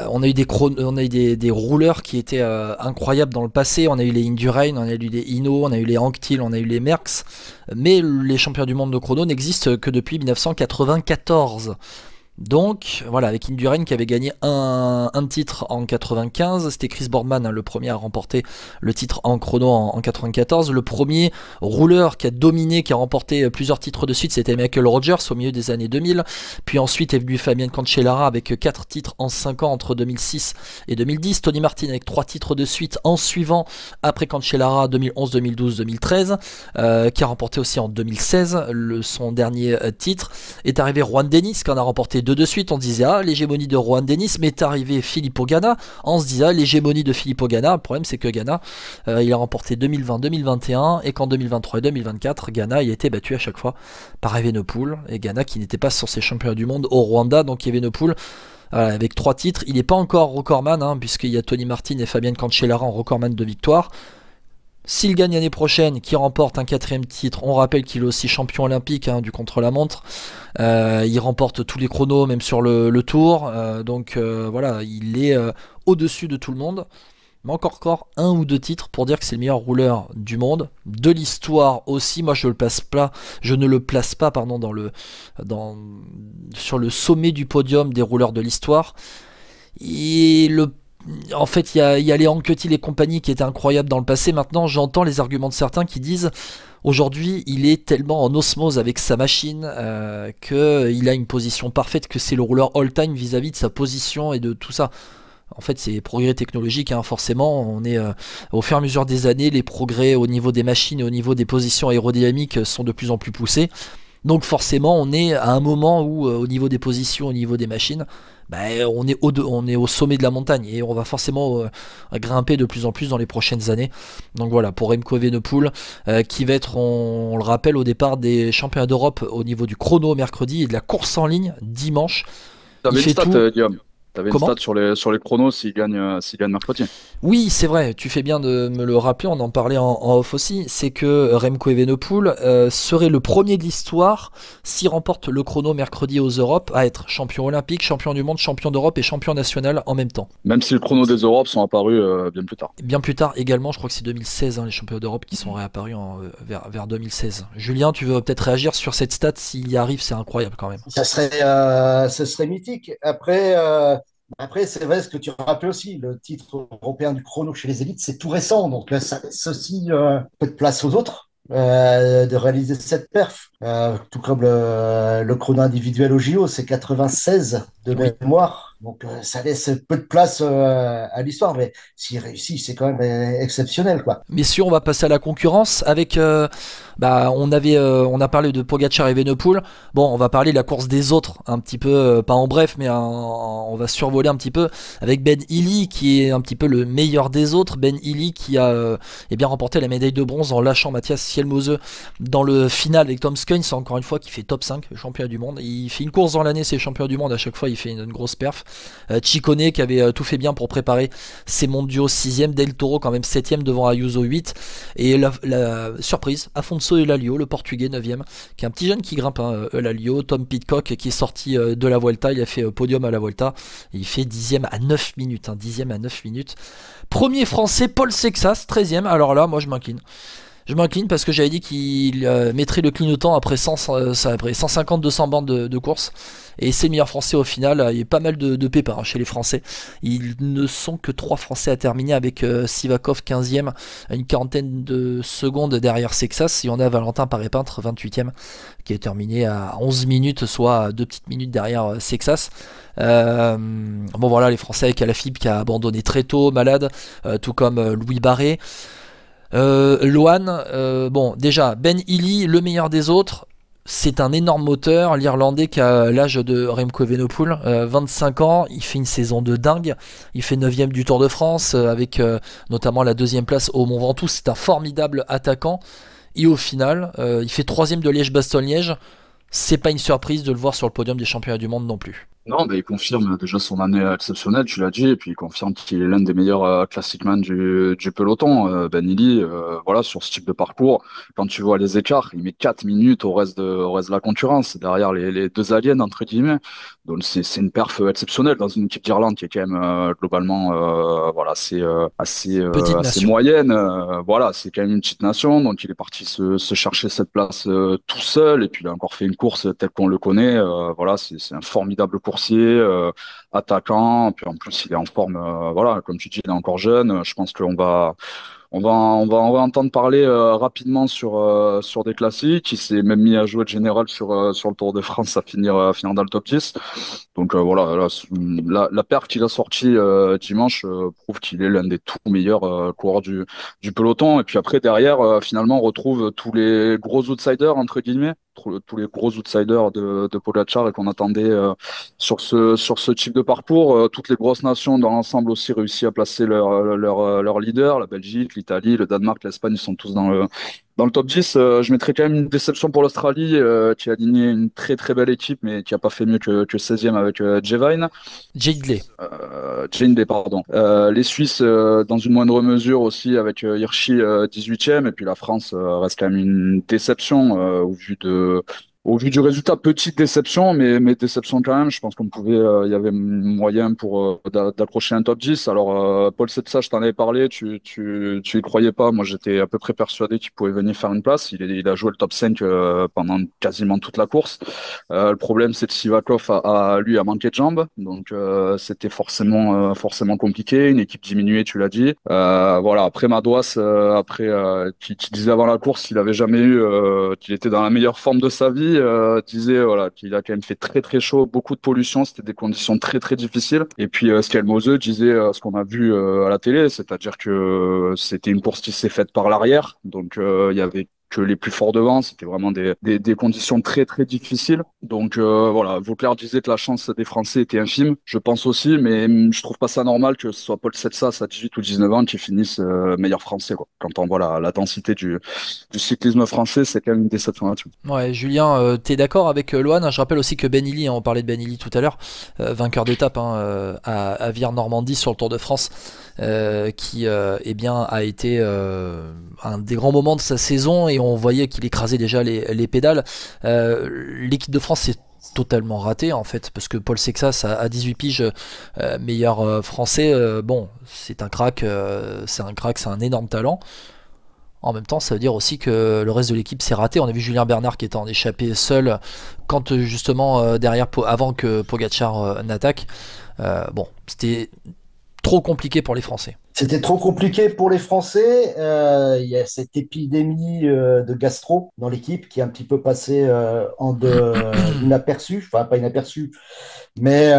on a eu des rouleurs qui étaient incroyables dans le passé. On a eu les Indurain, on a eu les Hinault, on a eu les Anquetil, on a eu les Merckx. Mais les champions du monde de chrono n'existent que depuis 1994. Donc voilà, avec Indurain qui avait gagné un titre en 95, c'était Chris Boardman, hein, le premier à remporter le titre en chrono en 94. Le premier rouleur qui a dominé, qui a remporté plusieurs titres de suite, c'était Michael Rogers au milieu des années 2000. Puis ensuite est venu Fabien Cancellara avec 4 titres en 5 ans entre 2006 et 2010. Tony Martin avec 3 titres de suite en suivant après Cancellara 2011, 2012, 2013, qui a remporté aussi en 2016 son dernier titre. Est arrivé Juan Dennis qui en a remporté 2 de suite. On disait l'hégémonie de Juan Dennis, mais est arrivé Filippo Ganna, on se disait l'hégémonie de Filippo Ganna. Le problème c'est que Ganna il a remporté 2020, 2021 et qu'en 2023 et 2024 Ganna il a été battu à chaque fois par Evenepoel, et Ganna qui n'était pas sur ses championnats du monde au Rwanda. Donc Evenepoel avec 3 titres, il n'est pas encore recordman hein, puisqu'il y a Tony Martin et Fabien Cancellara en recordman de victoire. S'il gagne l'année prochaine, qu'il remporte un 4ème titre, on rappelle qu'il est aussi champion olympique hein, du contre-la-montre. Il remporte tous les chronos, même sur le tour. Donc voilà, il est au-dessus de tout le monde. Mais encore 1 ou 2 titres pour dire que c'est le meilleur rouleur du monde, de l'histoire aussi. Moi je ne le place pas sur le sommet du podium des rouleurs de l'histoire. En fait, il y a les Anquetil et compagnie qui étaient incroyables dans le passé. Maintenant, j'entends les arguments de certains qui disent Aujourd'hui, il est tellement en osmose avec sa machine qu'il a une position parfaite, que c'est le rouleur all-time vis-à-vis de sa position et de tout ça. En fait, c'est progrès technologique, hein, forcément. On est au fur et à mesure des années, les progrès au niveau des machines et au niveau des positions aérodynamiques sont de plus en plus poussés. Donc forcément, on est à un moment où, au niveau des positions, au niveau des machines, on est au sommet de la montagne et on va forcément grimper de plus en plus dans les prochaines années. Donc voilà, pour Remco Evenepoel, qui va être, on le rappelle, au départ des championnats d'Europe au niveau du chrono mercredi et de la course en ligne dimanche.
T'avais
Il
une
fait
stat,
tout.
Guillaume. T'avais une
Comment?
stat sur les chronos s'il gagne mercredi.
Oui, c'est vrai, tu fais bien de me le rappeler, on en parlait en off aussi, c'est que Remco Evenepoel serait le premier de l'histoire, s'il remporte le chrono mercredi aux Europes, à être champion olympique, champion du monde, champion d'Europe et champion national en même temps.
Même si le chrono des Europes sont apparus bien plus tard.
Bien plus tard également, je crois que c'est 2016, hein, les championnats d'Europe qui sont réapparus vers 2016. Julien, tu veux peut-être réagir sur cette stat, s'il y arrive, c'est incroyable quand même.
Ça serait mythique. Après, c'est vrai ce que tu rappelles aussi, le titre européen du chrono chez les élites, c'est tout récent. Donc là, ça laisse aussi peu de place aux autres de réaliser cette perf. Tout comme le chrono individuel au JO, c'est 96 de
Oui.
mémoire. Donc ça laisse peu de place à l'histoire. Mais s'il réussit, c'est quand même exceptionnel, quoi.
Messieurs, on va passer à la concurrence avec. On a parlé de Pogacar et Evenepoel. Bon, on va parler de la course des autres, un petit peu, pas en bref, mais on va survoler un petit peu avec Ben Illy qui est un petit peu le meilleur des autres. Ben Illy qui a remporté la médaille de bronze en lâchant Mathias Sjelmose dans le final avec Tom Skuyn. C'est encore une fois qui fait top 5 champion du monde. Il fait une course dans l'année, c'est champion du monde à chaque fois. Il fait une grosse perf. Ciccone qui avait tout fait bien pour préparer ses mondiaux 6ème, Del Toro quand même 7ème devant Ayuso 8, et la surprise, Afonso Elalio, le portugais 9ème, qui est un petit jeune qui grimpe, hein, Elalio. Tom Pidcock qui est sorti de la Vuelta, il a fait podium à la Vuelta, et il fait 10ème à 9 minutes, hein, 10ème à 9 minutes. Premier français, Paul Sexas, 13ème, alors là moi je m'incline. Je m'incline parce que j'avais dit qu'il mettrait le clignotant après 150-200 bandes de course. Et c'est le meilleur français au final. Il y a pas mal de pépins chez les Français. Ils ne sont que 3 Français à terminer avec Sivakov 15ème à une quarantaine de secondes derrière Sexas. Et on a Valentin Paré-Peintre 28ème qui est terminé à 11 minutes, soit 2 petites minutes derrière Sexas. Bon voilà, les Français avec Alaphilippe qui a abandonné très tôt, malade, tout comme Louis Barré. Lohan, bon déjà Ben Illy, le meilleur des autres, c'est un énorme moteur, l'Irlandais qui a l'âge de Remco Evenepoel, 25 ans, il fait une saison de dingue, il fait 9ème du Tour de France avec notamment la 2ème place au Mont Ventoux, c'est un formidable attaquant, et au final il fait 3ème de Liège-Bastogne-Liège. C'est pas une surprise de le voir sur le podium des championnats du monde non plus.
Non, mais il confirme déjà son année exceptionnelle, tu l'as dit, et puis il confirme qu'il est l'un des meilleurs classicman du peloton. Ben Illy, voilà, sur ce type de parcours, quand tu vois les écarts, il met 4 minutes au reste de la concurrence, derrière les deux aliens, entre guillemets. Donc c'est une perf exceptionnelle dans une équipe d'Irlande qui est quand même globalement voilà,
Petite
assez
nation.
moyenne. Voilà, c'est quand même une petite nation, donc il est parti se chercher cette place tout seul, et puis il a encore fait une course telle qu'on le connaît. Voilà, c'est un formidable coursier, attaquant, puis en plus il est en forme, voilà, comme tu dis, il est encore jeune. Je pense on va entendre parler rapidement sur des classiques. Il s'est même mis à jouer de général sur le Tour de France à finir dans le top 10. Donc voilà, la paire qu'il a sortie dimanche prouve qu'il est l'un des tout meilleurs coureurs du peloton. Et puis après, derrière, finalement, on retrouve tous les gros outsiders, entre guillemets, tous les gros outsiders de Pogacar et qu'on attendait sur ce type de parcours. Toutes les grosses nations dans l'ensemble aussi réussi à placer leur leader, la Belgique, l'Italie, le Danemark, l'Espagne, ils sont tous dans le top 10. Je mettrais quand même une déception pour l'Australie, qui a aligné une très très belle équipe, mais qui a pas fait mieux que 16e avec Jevine.
Jindley.
Jane, pardon. Les Suisses, dans une moindre mesure aussi, avec Hirschi 18e, et puis la France reste quand même une déception au vu Au vu du résultat, petite déception, mais déception quand même. Je pense qu'on pouvait, il y avait moyen pour d'accrocher un top 10. Alors, Paul Setsa, je t'en avais parlé, tu y croyais pas. Moi, j'étais à peu près persuadé qu'il pouvait venir faire une place. Il a joué le top 5 pendant quasiment toute la course. Le problème, c'est que Sivakov lui a manqué de jambes, donc c'était forcément compliqué. Une équipe diminuée, tu l'as dit. Voilà. Après Madouas, qui disait avant la course qu'il avait jamais eu, qu'il était dans la meilleure forme de sa vie. Disait voilà qu'il a quand même fait très très chaud, beaucoup de pollution, c'était des conditions très très difficiles. Et puis Skelmose disait ce qu'on a vu à la télé, c'est-à-dire que c'était une course qui s'est faite par l'arrière, donc il y avait que les plus forts devant, c'était vraiment des conditions très très difficiles. Donc voilà, Vauclair disait que la chance des Français était infime, je pense aussi, mais je trouve pas ça normal que ce soit Paul Setsas à 18 ou 19 ans qui finisse meilleur Français, quoi. Quand on voit la densité du cyclisme français, c'est quand même une déception là-dessus.
Ouais, Julien, t'es d'accord avec Loan? Je rappelle aussi que Ben Illy, on parlait de Ben Illy tout à l'heure, vainqueur d'étape à Vire-Normandie sur le Tour de France, qui eh bien, a été un des grands moments de sa saison, et on voyait qu'il écrasait déjà les pédales. L'équipe de France s'est totalement ratée en fait, parce que Paul Setsas à 18 piges, meilleur français, bon, c'est un crack, c'est un énorme talent. En même temps, ça veut dire aussi que le reste de l'équipe s'est raté. On a vu Julien Bernard qui était en échappé seul quand justement derrière, avant que Pogacar n'attaque. Bon, c'était trop compliqué pour les Français.
C'était trop compliqué pour les Français. Il y a cette épidémie de gastro dans l'équipe qui est un petit peu passée inaperçue, enfin pas inaperçue, mais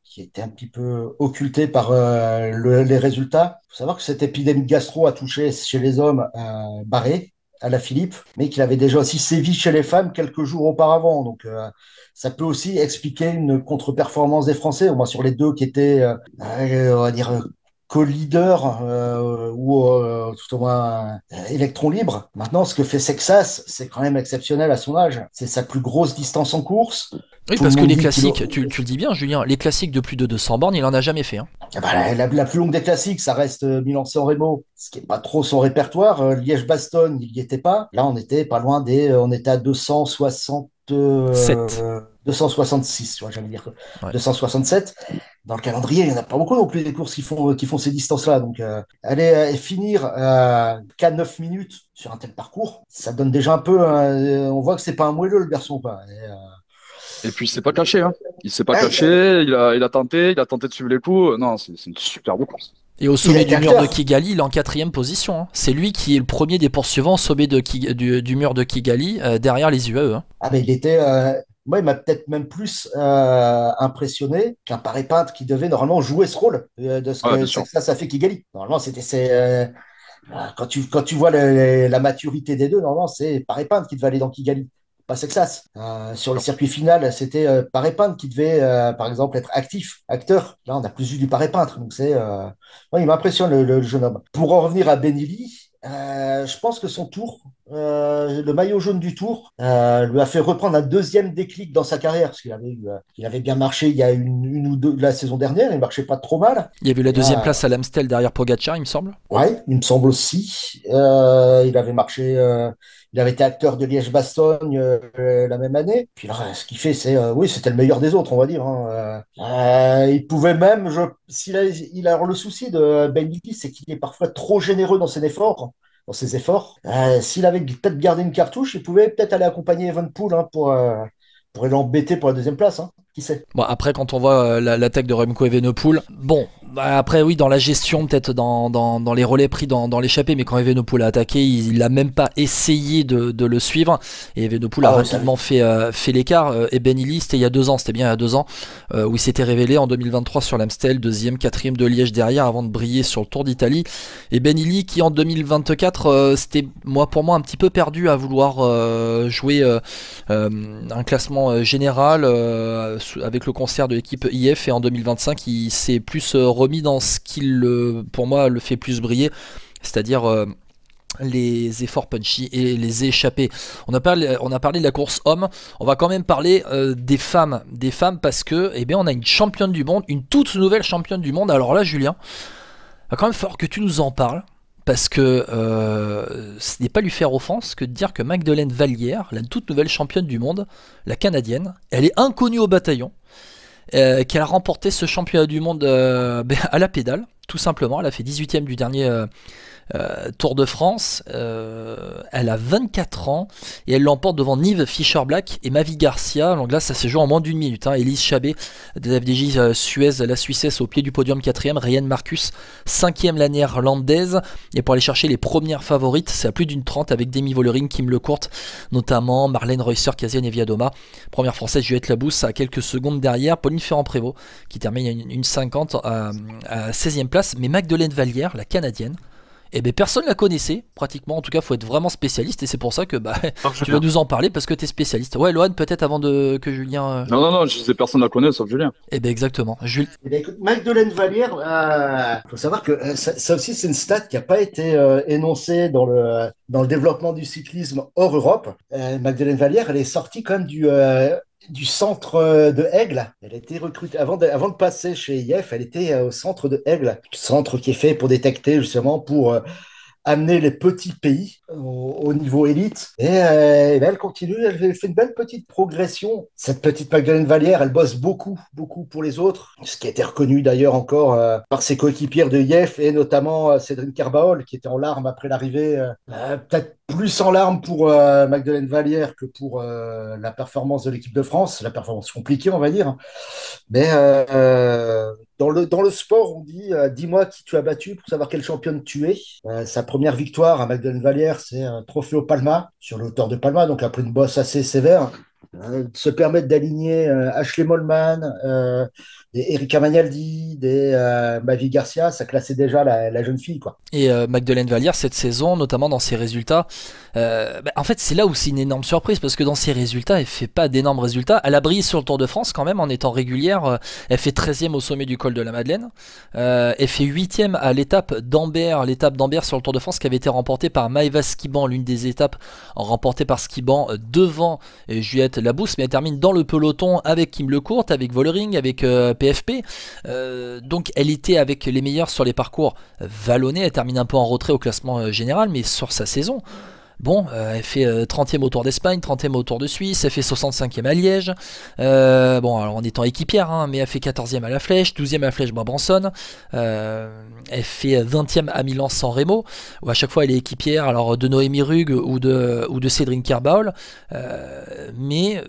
qui était un petit peu occultée par les résultats. Il faut savoir que cette épidémie de gastro a touché chez les hommes Barré, Alaphilippe, mais qu'il avait déjà aussi sévi chez les femmes quelques jours auparavant. Donc ça peut aussi expliquer une contre-performance des Français, au moins sur les deux qui étaient, on va dire, co-leader ou tout au moins électron libre. Maintenant, ce que fait Setsas, c'est quand même exceptionnel à son âge. C'est sa plus grosse distance en course.
Oui, parce que les classiques, tu le dis bien, Julien, les classiques de plus de 200 bornes, il en a jamais fait. Hein.
Ah bah, la plus longue des classiques, ça reste Milan-San Remo, ce qui est pas trop son répertoire. Liège-Bastogne, il y était pas. Là, on était pas loin on était à 266, tu vois, j'allais dire
Ouais.
267. Dans le calendrier, il n'y en a pas beaucoup non plus des courses qui font ces distances-là. Donc, aller finir qu'à 9 minutes sur un tel parcours, ça donne déjà un peu. On voit que c'est pas un moelleux, le garçon, quoi.
Et puis il s'est pas caché, hein. Il s'est pas caché, il a tenté de suivre les coups. Non, c'est une superbe course.
Et au sommet du mur
acteur.
de Kigali, il est en 4e position. Hein. C'est lui qui est le premier des poursuivants au sommet du mur de Kigali, derrière les UAE. Hein.
Ah, mais il était. Moi, il m'a peut-être même plus impressionné qu'un paré-peintre qui devait normalement jouer ce rôle de ce
Ouais, bien
que
sûr.
ça fait Kigali. Normalement, quand tu vois la maturité des deux, normalement, c'est paré-peintre qui devait aller dans Kigali, pas Setsas. Sur le circuit final, c'était paré-peintre qui devait, par exemple, être acteur. Là, on a plus vu du paré-peintre. Donc, ouais, il m'impressionne, le jeune homme. Pour en revenir à Ben Illy, je pense que son tour, le maillot jaune du tour, lui a fait reprendre un deuxième déclic dans sa carrière, parce il avait bien marché il y a une ou deux la saison dernière, il marchait pas trop mal.
Il y avait la deuxième place à l'Amstel derrière Pogacar, il me semble.
Ouais, il me semble aussi. Il avait marché, il avait été acteur de Liège-Bastogne la même année. Puis là, ce qu'il fait, oui, c'était le meilleur des autres, on va dire. Hein. Il pouvait même, il a le souci de Ben Illy, c'est qu'il est parfois trop généreux dans ses efforts. S'il avait peut-être gardé une cartouche, il pouvait peut-être aller accompagner Evenepoel pour l'embêter pour la deuxième place. Hein. Qui sait?
Bon, après, quand on voit l'attaque de Remco Evenepoel, bon, après, oui, dans la gestion, peut-être dans les relais pris dans l'échappée, mais quand Evenepoel a attaqué, il a même pas essayé de le suivre, et Evenepoel a rapidement fait l'écart. Et Ben Illy, c'était il y a 2 ans, c'était bien il y a 2 ans, où il s'était révélé en 2023 sur l'Amstel, 2e, 4e de Liège derrière, avant de briller sur le Tour d'Italie. Et Ben Illy, qui en 2024, c'était pour moi un petit peu perdu à vouloir jouer un classement général avec le concert de l'équipe IF, et en 2025 il s'est plus remis dans ce qui pour moi le fait plus briller, c'est-à-dire les efforts punchy et les échappées. On a parlé de la course homme, on va quand même parler des femmes parce que on a une championne du monde, une toute nouvelle championne du monde. Alors là, Julien, va quand même falloir que tu nous en parles, parce que ce n'est pas lui faire offense que de dire que Magdeleine Vallière, la toute nouvelle championne du monde, la canadienne, elle est inconnue au bataillon, qu'elle a remporté ce championnat du monde à la pédale, tout simplement. Elle a fait 18ème du dernier Tour de France. Elle a 24 ans et elle l'emporte devant Nive Fischer-Black et Mavi Garcia. Donc là, ça s'est joué en moins d'une minute. Elise Chabet de la FDJ Suez, la Suissesse, au pied du podium, 4ème. Ryan Marcus, 5ème, la néerlandaise. Et pour aller chercher les premières favorites, c'est à plus d'une 30 avec Demi Vollering, Kim Lecourt, notamment Marlène Reusser, Kasia Neviadoma. Première française, Juliette Labousse, à quelques secondes derrière. Pauline Ferrand-Prévot qui termine une 50 à 16ème place. Mais Magdeleine Vallière, la canadienne, eh ben personne la connaissait, pratiquement. En tout cas, faut être vraiment spécialiste et c'est pour ça que tu vas nous en parler parce que tu es spécialiste. Ouais, Lohan, peut-être avant que Julien.
Non, je sais personne la connaît sauf Julien.
Eh ben exactement.
Eh ben, écoute, Magdeleine Vallière, faut savoir que ça aussi, c'est une stat qui n'a pas été énoncée dans le développement du cyclisme hors Europe. Magdeleine Vallière, elle est sortie quand même du centre de Aigle. Elle a été recrutée avant de passer chez IF, elle était au centre de Aigle, centre qui est fait pour détecter justement pour amener les petits pays au niveau élite. Et ben, elle continue, elle fait une belle petite progression. Cette petite Magdeleine Vallière, elle bosse beaucoup pour les autres, ce qui a été reconnu d'ailleurs encore par ses coéquipières de IF et notamment Cédric Carbaol qui était en larmes après l'arrivée, peut-être plus en larmes pour Magdeleine Vallière que pour la performance de l'équipe de France, la performance compliquée on va dire. Mais dans le sport, on dit dis-moi qui tu as battu pour savoir quelle championne tu es. Sa première victoire à Magdeleine Vallière, c'est un trophée au Palma, sur le Tour de Palma, donc après une bosse assez sévère. Se permettre d'aligner Ashley Mollman, des Erika Magnaldi, des Mavi Garcia, ça classait déjà la jeune fille, quoi.
Et Magdeleine Vallière, cette saison, notamment dans ses résultats, en fait, c'est là où c'est une énorme surprise parce que dans ses résultats, elle fait pas d'énormes résultats. Elle a brillé sur le Tour de France quand même en étant régulière. Elle fait 13e au sommet du col de la Madeleine. Elle fait 8e à l'étape d'Ambert sur le Tour de France qui avait été remportée par Maëva Skiban, l'une des étapes remportées par Skiban devant Juliette Labousse, mais elle termine dans le peloton avec Kim Lecourt, avec Vollering, avec PFP. Donc elle était avec les meilleurs sur les parcours vallonnés. Elle termine un peu en retrait au classement général, mais sur sa saison, bon, elle fait 30e au Tour d'Espagne, 30e au Tour de Suisse, elle fait 65e à Liège, bon, alors en étant équipière, mais elle fait 14e à la Flèche, 12e à la Flèche Brabranson, elle fait 20e à Milan-San Remo, où à chaque fois elle est équipière alors de Noémie Rugg ou de Cédric Kerbaol, mais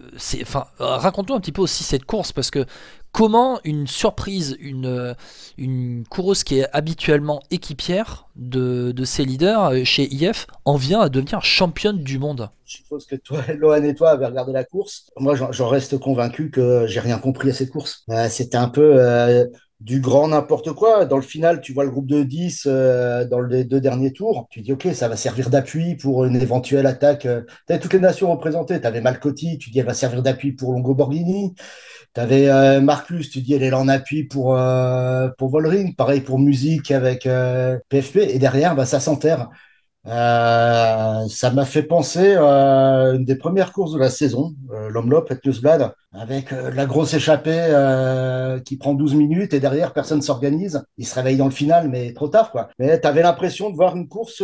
raconte-nous un petit peu aussi cette course, parce que comment une surprise, une coureuse qui est habituellement équipière de ses leaders chez IF en vient à devenir championne du monde?
Je suppose que toi, Lohan et toi avez regardé la course. Moi, j'en reste convaincu que j'ai rien compris à cette course. C'était un peu du grand n'importe quoi. Dans le final, tu vois le groupe de 10 dans les 2 derniers tours. Tu dis, OK, ça va servir d'appui pour une éventuelle attaque. Tu avais toutes les nations représentées. Tu avais Malcotti, tu dis, elle va servir d'appui pour Longo Borghini. Tu avais Marcus, tu dis, elle est là en appui pour Vollering. Pareil pour Musique avec PFP. Et derrière, ça s'enterre. Ça m'a fait penser à une des premières courses de la saison, l'Omloop et Newsblad, avec la grosse échappée qui prend 12 minutes et derrière personne s'organise. Il se réveille dans le final, mais trop tard, quoi. Mais t'avais l'impression de voir une course,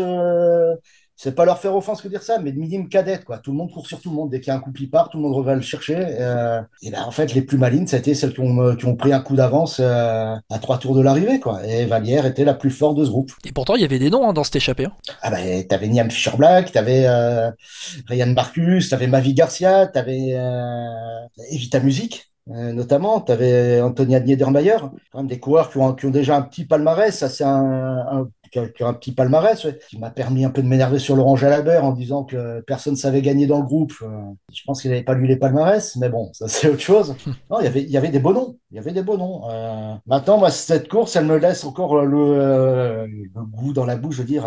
c'est pas leur faire offense que dire ça, mais de minime cadette, quoi. Tout le monde court sur tout le monde. Dès qu'il y a un coup qui part, tout le monde va le chercher. Et ben, en fait, les plus malines, c'était celles qui ont pris un coup d'avance à 3 tours de l'arrivée, quoi. Et Vallière était la plus forte de ce groupe.
Et pourtant, il y avait des noms dans cette échappée.
Ah ben, t'avais Niam Fischer-Black, t'avais Ryan Marcus, t'avais Mavi Garcia, t'avais Evita Music. Notamment, tu avais Antonia Niedermayer, quand même des coureurs qui ont déjà un petit palmarès, ça c'est qui a un petit palmarès, ouais, qui m'a permis un peu de m'énerver sur Laurent Jalabert en disant que personne ne savait gagner dans le groupe. Je pense qu'il n'avait pas lu les palmarès, mais bon, ça c'est autre chose. Non, il y avait des beaux noms. Il y avait des beaux noms. Maintenant, moi, cette course, elle me laisse encore le goût dans la bouche, je veux dire,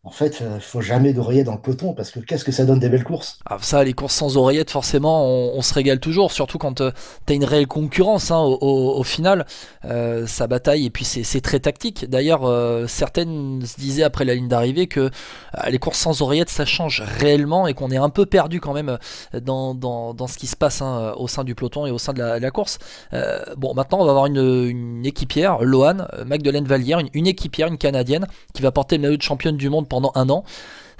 en fait, il faut jamais d'oreillette dans le peloton parce que qu'est-ce que ça donne des belles courses.
Ah, ça, les courses sans oreillette, forcément, on se régale toujours, surtout quand t'as une réelle concurrence hein, au final. Ça bataille et puis c'est très tactique. D'ailleurs, certaines se disaient après la ligne d'arrivée que les courses sans oreillette, ça change réellement et qu'on est un peu perdu quand même dans ce qui se passe hein, au sein du peloton et au sein de la course. Bon, maintenant, on va avoir une équipière, Lohan, Magdeleine Vallière, une équipière, une Canadienne, qui va porter le maillot de championne du monde pendant un an.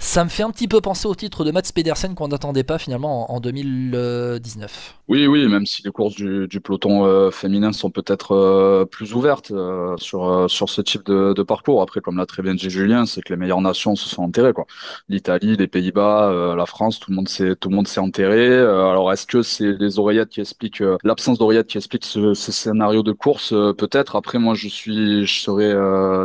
Ça me fait un petit peu penser au titre de Mats Pedersen qu'on n'attendait pas finalement en 2019.
Oui, oui, même si les courses du peloton féminin sont peut-être plus ouvertes sur ce type de parcours. Après, comme l'a très bien dit Julien, c'est que les meilleures nations se sont enterrées, quoi. L'Italie, les Pays-Bas, la France, tout le monde s'est enterré. Alors, est-ce que c'est les oreillettes qui expliquent l'absence d'oreillettes qui explique ce scénario de course? Peut-être. Après, moi, je serais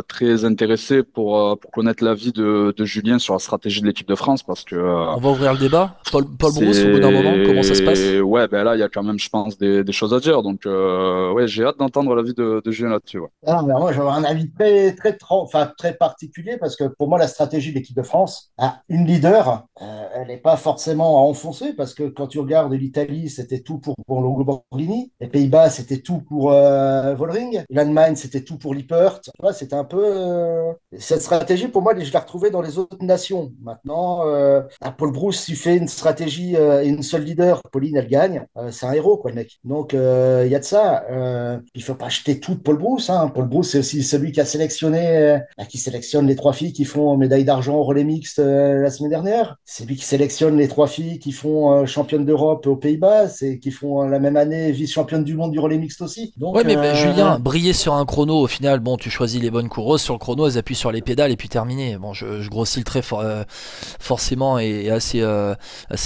très intéressé pour connaître l'avis de Julien sur la stratégie de l'équipe de France parce que
On va ouvrir le débat. Paul Brousse, au bout d'un moment, comment ça se passe?
ouais, ben là, il y a quand même, je pense, des choses à dire. Donc, ouais, j'ai hâte d'entendre l'avis de Julien là-dessus. Ouais.
Ah, mais moi, j'aurais un avis enfin, très particulier parce que pour moi, la stratégie de l'équipe de France a une leader. Elle n'est pas forcément à enfoncer parce que quand tu regardes l'Italie, c'était tout pour Longo Borghini. Les Pays-Bas, c'était tout pour Vollering. L'Allemagne, c'était tout pour Lippert. Ouais, c'était un peu. Cette stratégie, pour moi, je l'ai retrouvée dans les autres nations. Maintenant, Paul Brousse, il fait une stratégie et une seule leader. Pauline, elle gagne. C'est un héros, quoi, le mec. Donc, il y a de ça. Il faut pas acheter tout de Paul Brousse. Hein. Paul Brousse, c'est aussi celui qui a sélectionné, qui sélectionne les 3 filles qui font médaille d'argent au relais mixte la semaine dernière. C'est lui qui sélectionne les 3 filles qui font championne d'Europe aux Pays-Bas, c'est qui font la même année vice-championne du monde du relais mixte aussi. Donc,
Ouais, mais Julien, briller sur un chrono, au final, bon, tu choisis les bonnes coureuses sur le chrono, elles appuient sur les pédales et puis terminé. Bon, je grossis le trait forcément et assez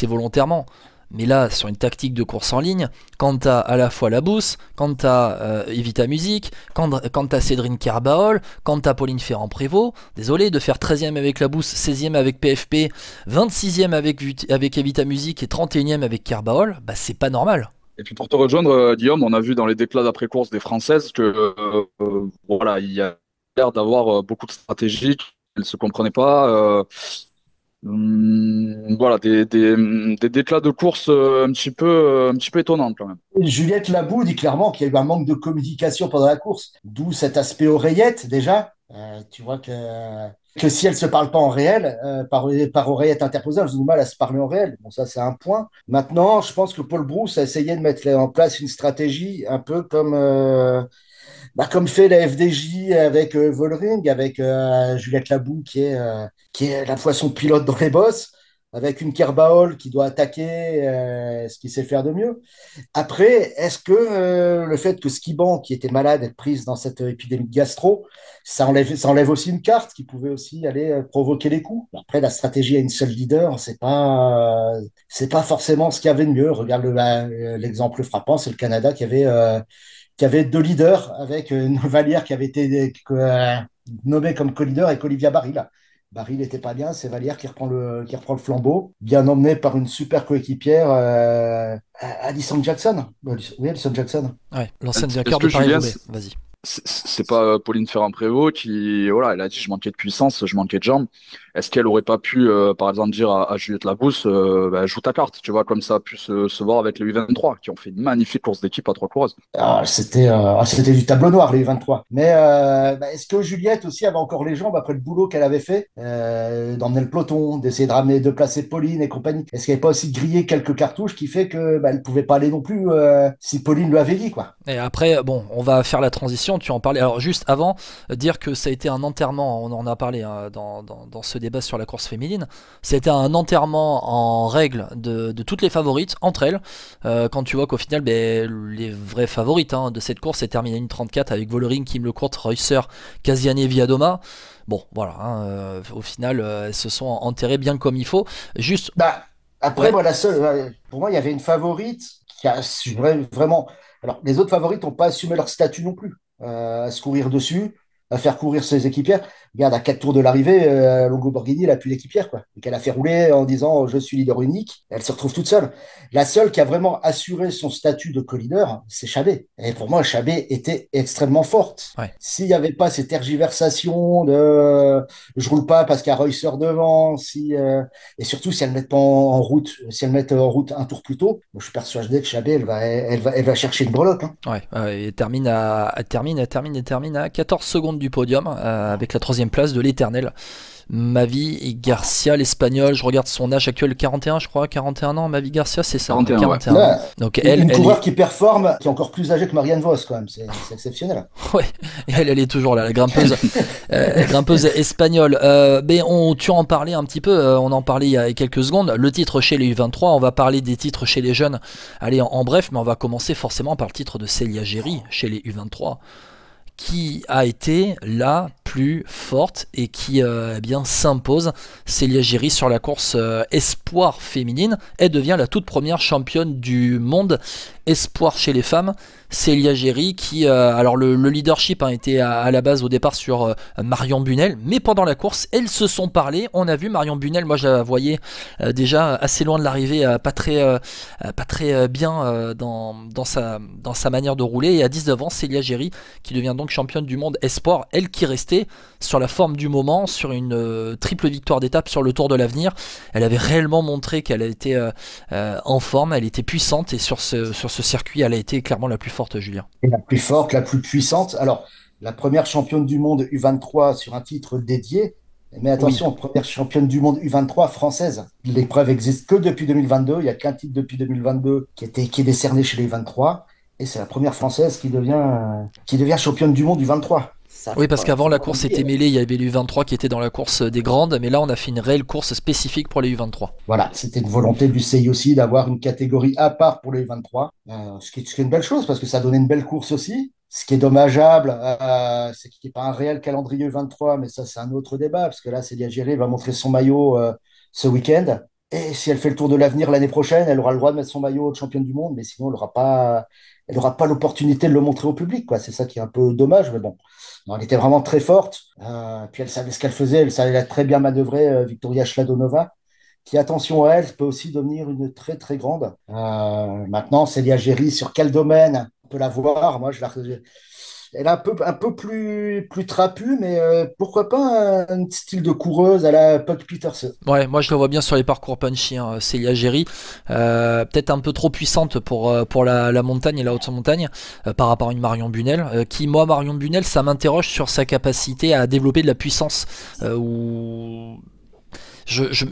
volontairement. Mais là, sur une tactique de course en ligne, quand t'as à la fois la Bousse, quand t'as Evita Music, quand t'as Cédrine Kerbaol, quand t'as Pauline Ferrand-Prévot, désolé de faire 13e avec la Bousse, 16e avec PFP, 26e avec Evita Music et 31e avec Kerbaol, bah c'est pas normal.
Et puis, pour te rejoindre, Guillaume, on a vu dans les déclats d'après-course des Françaises que, voilà, il y a l'air d'avoir beaucoup de stratégies. Elles ne se comprenaient pas. Voilà, des déclats de course un petit peu étonnants quand même.
Juliette Labou dit clairement qu'il y a eu un manque de communication pendant la course, d'où cet aspect oreillette déjà. Tu vois que si elles se parlent pas en réel, par oreillette interposée, elles ont du mal à se parler en réel. Bon, ça, c'est un point. Maintenant, je pense que Paul Brousse a essayé de mettre en place une stratégie un peu comme fait la FDJ avec Vollering, avec Juliette Labou qui est la fois son pilote dans les bosses, avec une Kerbaol qui doit attaquer ce qu'il sait faire de mieux. Après, est-ce que le fait que Skiban, qui était malade, être prise dans cette épidémie de gastro, ça enlève aussi une carte qui pouvait aussi aller provoquer les coups. Après, la stratégie à une seule leader, c'est pas forcément ce qu'il y avait de mieux. Regarde l'exemple frappant, c'est le Canada qui avait 2 leaders avec une Vallière qui avait été nommée comme co-leader avec Olivia Baril. Baril n'était pas bien, c'est Vallière qui reprend le flambeau, bien emmené par une super coéquipière, Alison Jackson. Oui, Alison Jackson.
Ouais, l'ancienne
Est-ce
vainqueur
que
de
Julien,
Paris-Roubaix. Vas-y.
c'est pas Pauline Ferrand-Prévot qui, voilà, elle a dit je manquais de puissance, je manquais de jambes. Est-ce qu'elle aurait pas pu, par exemple, dire à Juliette Labrousse, bah, joue ta carte, tu vois, comme ça a pu se voir avec les U23, qui ont fait une magnifique course d'équipe à 3 coureuses.
C'était du tableau noir, les 23. Mais est-ce que Juliette aussi avait encore les jambes après le boulot qu'elle avait fait d'emmener le peloton, d'essayer de ramener, de placer Pauline et compagnie? Est-ce qu'elle n'avait pas aussi grillé quelques cartouches qui fait que elle pouvait pas aller non plus si Pauline lui avait dit, quoi?
Et après, bon, on va faire la transition, tu en parlais. Alors juste avant, dire que ça a été un enterrement, on en a parlé hein, dans ce débat sur la course féminine, c'était un enterrement en règle de toutes les favorites, entre elles, quand tu vois qu'au final, les vraies favorites hein, de cette course, c'est terminé une 34 avec Vollering, Kim Lecourt, Reusser, Kasiane, Viadoma. Bon, voilà, hein, au final, elles se sont enterrées bien comme il faut. Juste,
Bah, après,
ouais,
moi, pour moi, il y avait une favorite qui a vraiment. Alors, les autres favorites n'ont pas assumé leur statut non plus, à se courir dessus. à faire courir ses équipières. Regarde, à 4 tours de l'arrivée, Longo Borghini, elle a plus d'équipière, quoi. Et qu'elle a fait rouler en disant je suis leader unique. Elle se retrouve toute seule. La seule qui a vraiment assuré son statut de co-leader, c'est Chabet. Et pour moi, Chabet était extrêmement forte.
Ouais.
S'il n'y avait pas ces tergiversations de je roule pas parce qu'il y a Reusser devant, et surtout si elles mettent pas en route, si elles mettent en route un tour plus tôt, moi, je suis persuadé que Chabet, elle va chercher une breloque. Hein.
Ouais, et termine à 14 secondes du podium avec la troisième place de l'éternel Mavi Garcia, l'Espagnol. Je regarde son âge actuel, 41 je crois, 41 ans. Mavi Garcia, c'est ça,
41
ouais.
ans. Donc
une coureur qui performe, qui est encore plus âgée que Marianne Vos quand même, c'est exceptionnel.
Ouais, et elle est toujours là, la grimpeuse, grimpeuse espagnole. Mais tu en parlais un petit peu, on en parlait il y a quelques secondes. Le titre chez les U23, on va parler des titres chez les jeunes. Allez, en bref, mais on va commencer forcément par le titre de Célia Géry chez les U23, qui a été la plus forte et qui eh bien s'impose. Célia Géry sur la course espoir féminine. Elle devient la toute première championne du monde espoir chez les femmes. Célia Géry qui, alors le leadership a été à la base au départ sur Marion Bunel, mais pendant la course, elles se sont parlé. On a vu Marion Bunel, moi je la voyais déjà assez loin de l'arrivée, pas très bien dans sa manière de rouler. Et à 19 ans, Célia Géry qui devient donc championne du monde espoir, elle qui restait sur la forme du moment, sur une triple victoire d'étape sur le Tour de l'Avenir. Elle avait réellement montré qu'elle était en forme, elle était puissante, et sur ce circuit, elle a été clairement la plus forte, Julien.
Et la plus forte, la plus puissante. Alors, la première championne du monde U23 sur un titre dédié, mais attention, première championne du monde U23 française. L'épreuve existe que depuis 2022, il n'y a qu'un titre depuis 2022 qui est décerné chez les U23, et c'est la première française qui devient championne du monde U23.
Oui, parce qu'avant la course était mêlée, il y avait les U23 qui étaient dans la course des grandes, mais là on a fait une réelle course spécifique pour les U23.
Voilà, c'était une volonté du CI aussi d'avoir une catégorie à part pour les U23, ce qui est une belle chose parce que ça donnait une belle course aussi. Ce qui est dommageable, c'est qu'il n'y ait pas un réel calendrier U23, mais ça c'est un autre débat, parce que là Célia Géry va montrer son maillot ce week-end. Et si elle fait le Tour de l'Avenir l'année prochaine, elle aura le droit de mettre son maillot de championne du monde, mais sinon elle n'aura pas l'opportunité de le montrer au public, quoi. C'est ça qui est un peu dommage, mais bon. Non, elle était vraiment très forte. Puis elle savait ce qu'elle faisait, elle savait très bien manœuvrer, Victoria Schladonova, qui, attention à elle, peut aussi devenir une très très grande. Maintenant, Célia Géry, sur quel domaine on peut la voir? Moi, elle est un peu plus trapue, mais pourquoi pas un style de coureuse à la Puck Peterson.
Ouais, moi je la vois bien sur les parcours punchy, hein, Célia Géry. Peut-être un peu trop puissante pour la montagne et la haute montagne par rapport à une Marion Bunel. Moi, Marion Bunel, ça m'interroge sur sa capacité à développer de la puissance. Il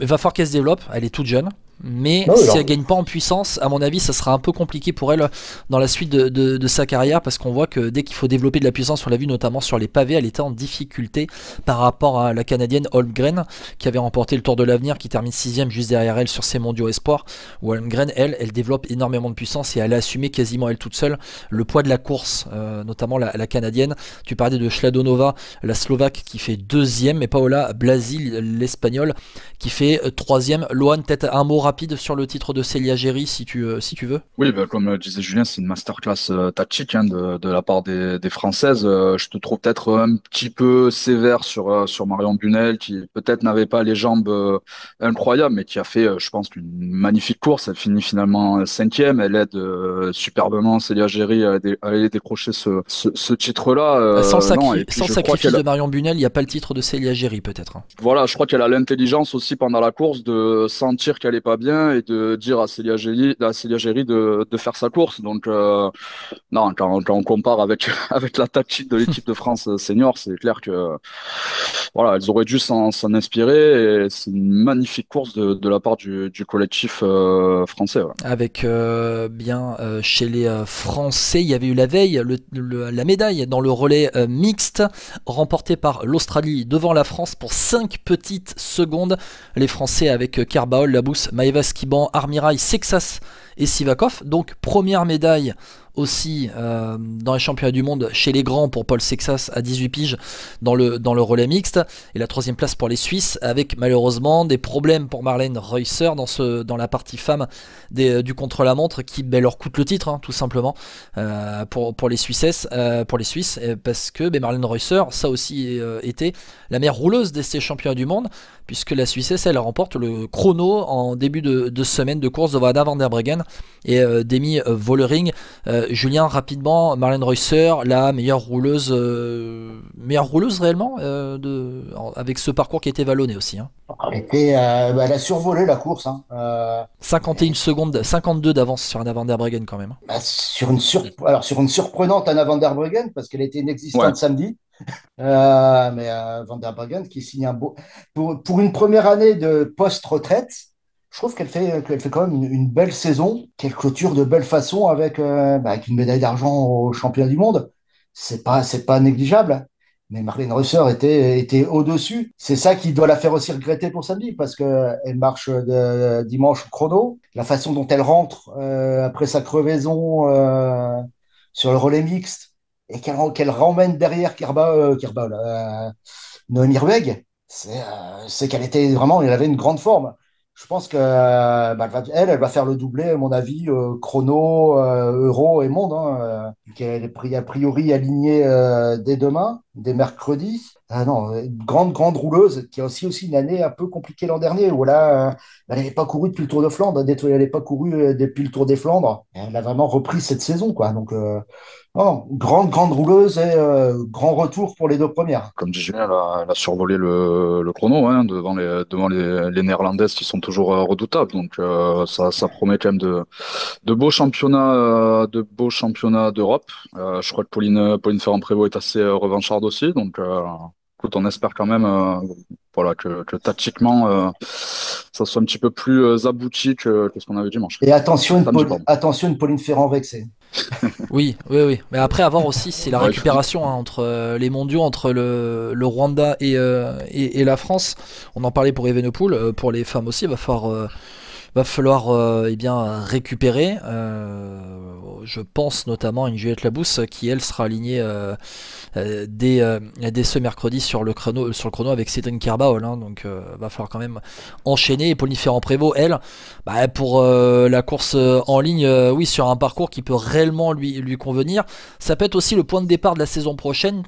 va falloir qu'elle se développe, elle est toute jeune. Mais si elle gagne pas en puissance, à mon avis, ça sera un peu compliqué pour elle dans la suite de sa carrière, parce qu'on voit que dès qu'il faut développer de la puissance, on l'a vu notamment sur les pavés, elle était en difficulté par rapport à la Canadienne Holmgren qui avait remporté le Tour de l'Avenir, qui termine 6ème juste derrière elle sur ses mondiaux espoirs. Où Holmgren, elle développe énormément de puissance et elle a assumé quasiment elle toute seule le poids de la course, notamment la Canadienne. Tu parlais de Schladonova, la Slovaque, qui fait 2ème, et Paola Blasi, l'Espagnole, qui fait 3ème. Lohan, peut-être un mot rapide sur le titre de Célia Géry si tu veux.
Oui, comme disait Julien, c'est une masterclass tactique de la part des Françaises. Je te trouve peut-être un petit peu sévère sur Marion Bunel, qui peut-être n'avait pas les jambes incroyables, mais qui a fait, je pense, une magnifique course. Elle finit finalement 5ème. Elle aide superbement Célia Géry à aller décrocher ce titre-là.
Sans sacrifice de Marion Bunel, il n'y a pas le titre de Célia Géry peut-être.
Voilà, je crois qu'elle a l'intelligence aussi pendant la course de sentir qu'elle est pas bien et de dire à Célia Géry de faire sa course. Donc non, quand on compare avec la tactique de l'équipe de France senior, c'est clair que voilà, elles auraient dû s'en inspirer, et c'est une magnifique course de la part du collectif français. Ouais.
Avec chez les Français, il y avait eu la veille la médaille dans le relais mixte remportée par l'Australie devant la France pour 5 petites secondes. Les Français avec Carbaol, Labous, Maeva Skiban, Armirail, Sexas et Sivakov. Donc première médaille aussi dans les championnats du monde chez les grands pour Paul Sexas à 18 piges dans le relais mixte, et la troisième place pour les Suisses, avec malheureusement des problèmes pour Marlène Reusser dans la partie femme du contre-la-montre qui leur coûte le titre, hein, tout simplement, pour les Suisses, parce que Marlène Reusser, ça a aussi été la meilleure rouleuse de ces championnats du monde, puisque la Suissesse, elle remporte le chrono en début de semaine de course devant Anna van der Breggen et Demi Vollering. Julien, rapidement, Marlène Reusser, la meilleure rouleuse réellement, avec ce parcours qui a été vallonné aussi. Hein.
Elle a survolé la course. Hein.
51 secondes, 52 d'avance sur Anna van der Breggen quand même.
Sur une surprenante Anna van der Breggen, parce qu'elle était inexistante samedi. Mais Van der Breggen qui signe un beau pour une première année de post-retraite. Je trouve qu'elle fait quand même une belle saison, qu'elle clôture de belle façon avec une médaille d'argent au championnat du monde. C'est pas négligeable. Mais Marlène Reusser était au-dessus. C'est ça qui doit la faire aussi regretter pour samedi, parce que elle marche dimanche au chrono. La façon dont elle rentre après sa crevaison sur le relais mixte, et qu'elle ramène derrière Noémie Ruegg, c'est qu'elle était vraiment, elle avait une grande forme. Je pense que elle va faire le doublé, à mon avis, chrono, euro et monde. Hein, qu'elle est a priori alignée dès demain, dès mercredi. Ah non, grande rouleuse qui a aussi une année un peu compliquée l'an dernier, où là, elle n'avait pas couru depuis le Tour de Flandre, elle n'avait pas couru depuis le Tour des Flandres. Elle a vraiment repris cette saison, quoi. Donc, non, grande rouleuse et grand retour pour les deux premières.
Comme dit Julien, elle a survolé le chrono, hein, devant les Néerlandaises qui sont toujours redoutables. Donc ça promet quand même de beaux championnats d'Europe. Je crois que Pauline Ferrand-Prévot est assez revancharde aussi. Donc écoute, on espère quand même que tactiquement ça soit un petit peu plus abouti que ce qu'on avait dimanche.
Et attention, une Pauline Ferrand vexée.
Oui. Mais après, avoir aussi, c'est la récupération entre les mondiaux, entre le Rwanda et la France. On en parlait pour Evenepoel, pour les femmes aussi, va falloir récupérer. Je pense notamment à une Juliette Labousse qui, elle, sera alignée dès ce mercredi sur le chrono avec Cédric Kerbaol. Hein, donc va falloir quand même enchaîner. Et Pauline Ferrand-Prévot, elle, pour la course en ligne, sur un parcours qui peut réellement lui convenir. Ça peut être aussi le point de départ de la saison prochaine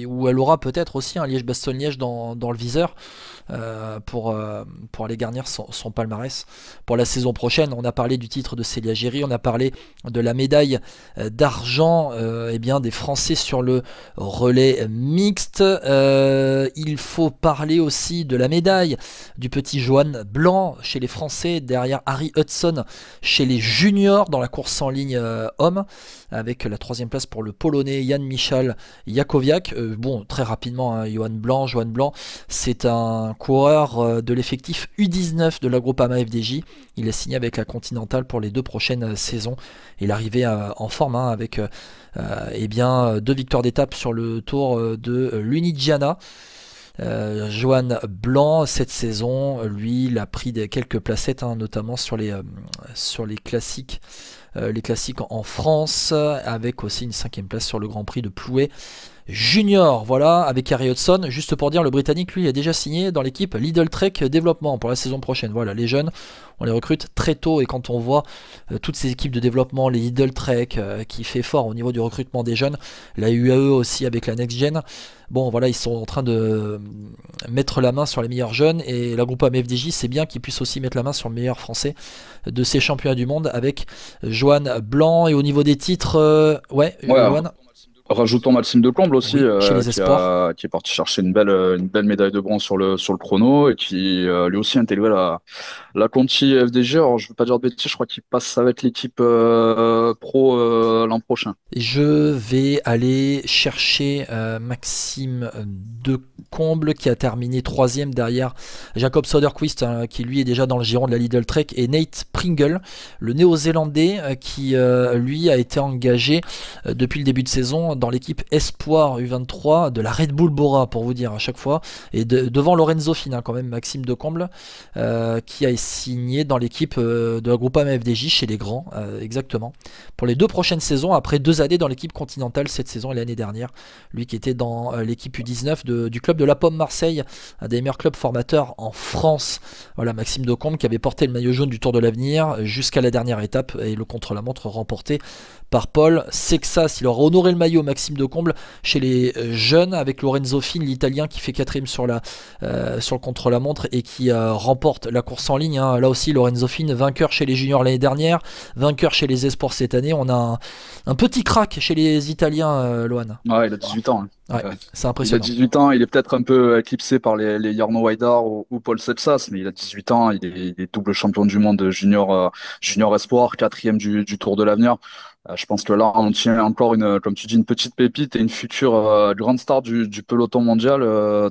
où elle aura peut-être aussi un Liège-Bastogne-Liège dans le viseur. Pour aller garnir son palmarès pour la saison prochaine. On a parlé du titre de Célia Géry, on a parlé de la médaille d'argent des Français sur le relais mixte. Il faut parler aussi de la médaille du petit Johan Blanc chez les Français, derrière Harry Hudson chez les juniors dans la course en ligne homme, avec la troisième place pour le Polonais Jan Michal Jakowiak. Très rapidement, hein, Johan Blanc, c'est un coureur de l'effectif U19 de la Groupama FDJ. Il est signé avec la Continentale pour les 2 prochaines saisons. Il arrivait en forme avec 2 victoires d'étape sur le Tour de l'Unigiana. Johan Blanc, cette saison, lui, il a pris quelques placettes, hein, notamment sur les classiques. Les classiques en France, avec aussi une 5e place sur le Grand Prix de Plouay Junior, voilà, avec Harry Hudson. Juste pour dire, le Britannique, lui, a déjà signé dans l'équipe Lidl Trek Développement pour la saison prochaine. Voilà, les jeunes, on les recrute très tôt, et quand on voit toutes ces équipes de développement, les Lidl Trek qui fait fort au niveau du recrutement des jeunes, la UAE aussi avec la Next Gen, ils sont en train de mettre la main sur les meilleurs jeunes, et la Groupama FDJ, c'est bien qu'ils puissent aussi mettre la main sur le meilleur français de ces championnats du monde avec Johan Blanc. Et au niveau des titres, Johan.
Rajoutons Maxime Decomble aussi,
chez les espoirs,
qui est parti chercher une belle médaille de bronze sur le chrono, et qui lui aussi a intégré la Conti FDJ. Alors je veux pas dire de bêtises, je crois qu'il passe avec l'équipe pro l'an prochain.
Je vais aller chercher Maxime Decomble, qui a terminé 3e derrière Jacob Soderquist, qui lui est déjà dans le giron de la Lidl Trek, et Nate Pringle, le néo-zélandais, qui lui a été engagé depuis le début de saison dans l'équipe Espoir U23 de la Red Bull Bora, pour vous dire à chaque fois, et devant Lorenzo Fina quand même, Maxime Decomble, qui a signé dans l'équipe de la Groupama FDJ chez les grands, exactement, pour les 2 prochaines saisons, après 2 années dans l'équipe continentale cette saison et l'année dernière, lui qui était dans l'équipe U19 du club de la Pomme Marseille, un des meilleurs clubs formateurs en France. Voilà, Maxime Decomble qui avait porté le maillot jaune du Tour de l'Avenir jusqu'à la dernière étape et le contre-la-montre remporté par Paul Sexas. Il aura honoré le maillot, Maxime Decomble, chez les jeunes avec Lorenzo Fine, l'Italien qui fait 4ème sur le contre-la-montre et qui remporte la course en ligne. Là aussi, Lorenzo Fine, vainqueur chez les juniors l'année dernière, vainqueur chez les espoirs cette année. On a un petit crack chez les Italiens, Lohan.
Ouais, il a 18 ans.
Ouais, c'est
Il a
impressionnant.
18 ans, il est peut-être un peu éclipsé par les Jarno Haidar ou Paul Setsas, mais il a 18 ans, il est double champion du monde junior espoir, 4ème du Tour de l'Avenir. Je pense que là, on tient encore comme tu dis, une petite pépite et une future grande star du peloton mondial.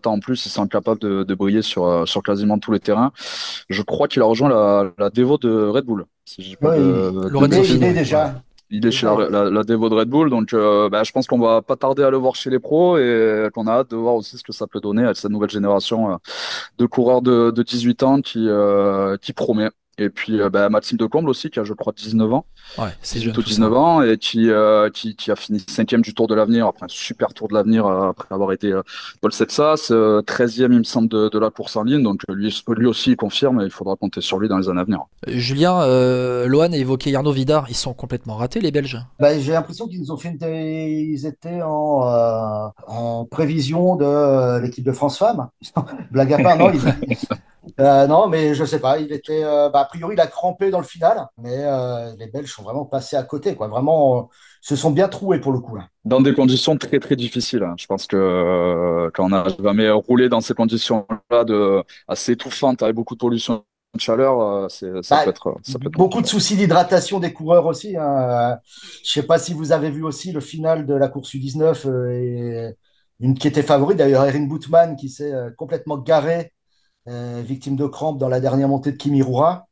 Tant en plus, ils sont capables de briller sur quasiment tous les terrains. Je crois qu'il a rejoint la Devo de Red Bull. Si je dis pas
Ouais,
Lorenzo
il est
Fine.
déjà.
Il est chez la Devo de Red Bull, donc je pense qu'on va pas tarder à le voir chez les pros et qu'on a hâte de voir aussi ce que ça peut donner avec cette nouvelle génération de coureurs de 18 ans qui promet. Et puis Maxime Decomble aussi, qui a je crois 19 ans,
Ouais, c'est
18
jeune
ou
tout
19
ça.
ans, et qui a fini 5ème du Tour de l'Avenir, après un super Tour de l'Avenir, après avoir été Paul Setsas, 13e il me semble de la course en ligne, donc lui aussi il confirme et il faudra compter sur lui dans les années à venir.
Julien, Lohan a évoqué Arnaud Vidar, ils sont complètement ratés les Belges.
Bah, j'ai l'impression qu'ils nous ont fait ils étaient en prévision de l'équipe de France Femmes. Blague à part, non, non, mais je sais pas. Il était, a priori, il a crampé dans le final, mais les Belges sont vraiment passés à côté, quoi. Vraiment, se sont bien troués pour le coup là.
Dans des conditions très très difficiles, hein. Je pense que quand on a jamais roulé dans ces conditions-là assez étouffantes, avec beaucoup de pollution de chaleur,
Bah,
ça peut être
beaucoup de
compliqué.
soucis d'hydratation des coureurs aussi, hein. Je sais pas si vous avez vu aussi le final de la course U19 et une qui était favorite d'ailleurs, Erin Boutman, qui s'est complètement garé, victime de crampes dans la dernière montée de Kimirura.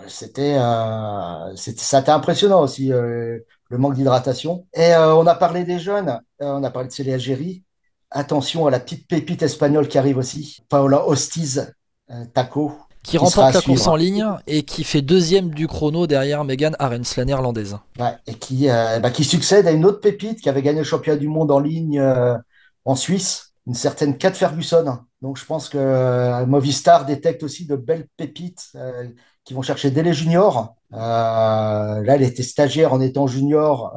Ça a été impressionnant aussi, le manque d'hydratation. Et on a parlé des jeunes, on a parlé de Célia Algérie. Attention à la petite pépite espagnole qui arrive aussi, Paola Ostiz Taco,
Qui
qui sera
remporte
à
la course en
suivre.
ligne et qui fait 2ème du chrono derrière Megan Arens, la néerlandaise.
Ouais, et qui succède à une autre pépite qui avait gagné le championnat du monde en ligne en Suisse, une certaine Kat Ferguson. Donc je pense que Movistar détecte aussi de belles pépites qui vont chercher dès les juniors. Là, elle était stagiaire en étant junior.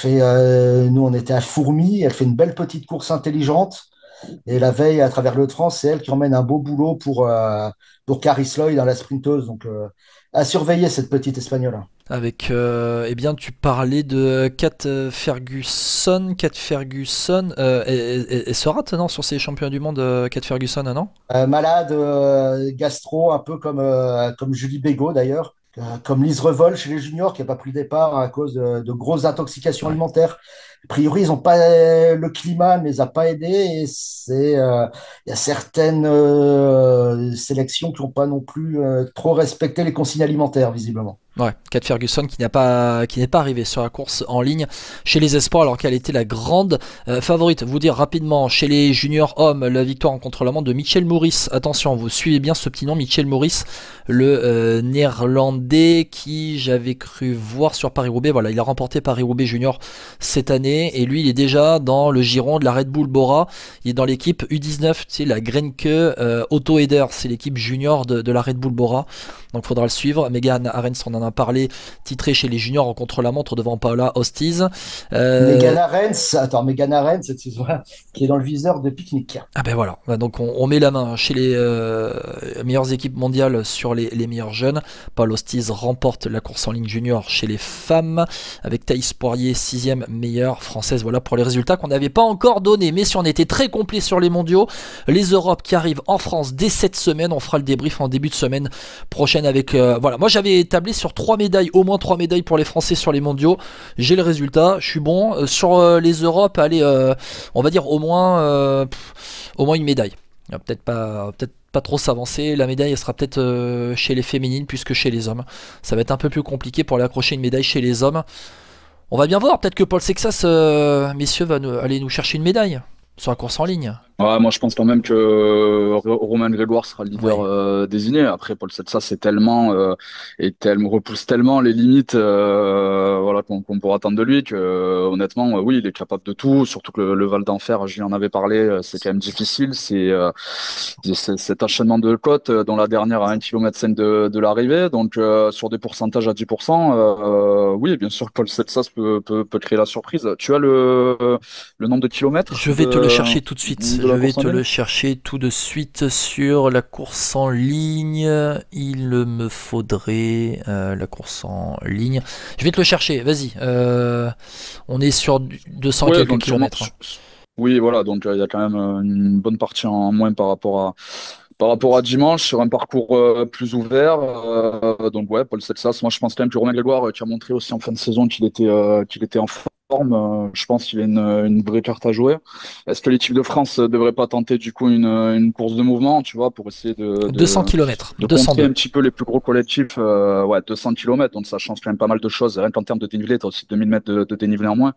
Nous, on était à Fourmi. Elle fait une belle petite course intelligente. Et la veille, à travers le Hauts-de-France, c'est elle qui emmène un beau boulot pour Caris Loy dans la sprinteuse. Donc, à surveiller cette petite Espagnole.
Avec, eh bien, tu parlais de Kat Ferguson. Kat Ferguson, elle se rate, non, sur ces championnats du monde, Kat Ferguson, non?
Malade, gastro, un peu comme Julie Bégaud d'ailleurs, comme Lise Revol chez les juniors qui n'a pas pris le départ à cause de grosses intoxications
Ouais.
alimentaires. A priori, ils ont pas le climat ne les a pas aidés et il y a certaines sélections qui n'ont pas non plus trop respecté les consignes alimentaires visiblement.
Ouais, Kat Ferguson qui n'est pas arrivée sur la course en ligne chez les espoirs alors qu'elle était la grande favorite. Vous dire rapidement, chez les juniors hommes, la victoire en contre-la-montre de Michel Maurice. Attention, vous suivez bien ce petit nom, Michel Maurice, le néerlandais qui j'avais cru voir sur Paris-Roubaix. Voilà, il a remporté Paris-Roubaix junior cette année et lui il est déjà dans le giron de la Red Bull Bora. Il est dans l'équipe U19, tu sais, la Grenke Auto Eder, c'est l'équipe junior de la Red Bull Bora. Donc il faudra le suivre. Megan Arens, on en a parlé, titré chez les juniors en contre-la-montre devant Paola Ostiz.
Megan Arens, excuse-moi, qui est dans le viseur de Picnic.
Ah ben voilà, donc on met la main chez les meilleures équipes mondiales sur les meilleurs jeunes. Paul Ostiz remporte la course en ligne junior chez les femmes avec Thaïs Poirier, 6ème meilleure française. Voilà pour les résultats qu'on n'avait pas encore donnés. Mais si on était très complet sur les mondiaux, les Europes qui arrivent en France dès cette semaine, on fera le débrief en début de semaine prochaine avec... voilà, moi j'avais tablé sur 3 médailles, au moins 3 médailles pour les Français sur les mondiaux. J'ai le résultat, je suis bon. Sur les Europes, allez, on va dire au moins une médaille. Peut-être pas trop s'avancer. La médaille elle sera peut-être chez les féminines plus que chez les hommes. Ça va être un peu plus compliqué pour aller accrocher une médaille chez les hommes. On va bien voir, peut-être que Paul Sexas, messieurs, va aller nous chercher une médaille sur la course en ligne.
Ouais, moi je pense quand même que Romain Grégoire sera le leader désigné. Après, Paul Setsas c'est tellement repousse tellement les limites voilà qu'on pourra attendre de lui que honnêtement oui il est capable de tout. Surtout que le Val d'Enfer, je lui en avais parlé, c'est quand même difficile. C'est cet enchaînement de côtes dont la dernière à 1 km 5 de l'arrivée. Donc sur des pourcentages à 10%, oui bien sûr Paul Setsas peut créer la surprise. Tu as le nombre de kilomètres?
Je vais te le chercher tout de suite. Je vais te le chercher tout de suite sur la course en ligne. Il me faudrait la course en ligne. Je vais te le chercher, vas-y. On est sur 200 quelques kilomètres.
Oui, voilà, donc il y a quand même une bonne partie en moins par rapport à dimanche, sur un parcours plus ouvert. Donc ouais, Paul Setsas, moi je pense quand même que Romain Grégoire, qui a montré aussi en fin de saison qu'il était en forme, je pense qu'il a une vraie carte à jouer. Est-ce que l'équipe de France devrait pas tenter du coup une course de mouvement, tu vois, pour essayer de
200 km,
de contrer un petit peu les plus gros collectifs, 200 km, donc ça change quand même pas mal de choses. Rien qu'en termes de dénivelé, t'as aussi 2000 mètres de dénivelé en moins,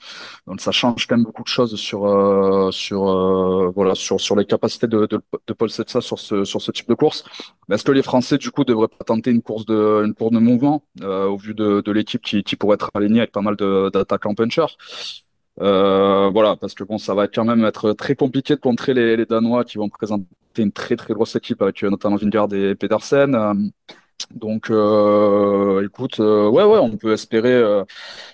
donc ça change quand même beaucoup de choses sur les capacités de Paul Setsas sur ce type de course. Mais est-ce que les Français du coup devraient pas tenter une course de mouvement au vu de l'équipe qui pourrait être alignée avec pas mal d'attaquants punchers? Voilà, parce que bon, ça va quand même être très compliqué de contrer les Danois qui vont présenter une très très grosse équipe avec notamment Vingegaard et Pedersen. Donc, écoute, on peut espérer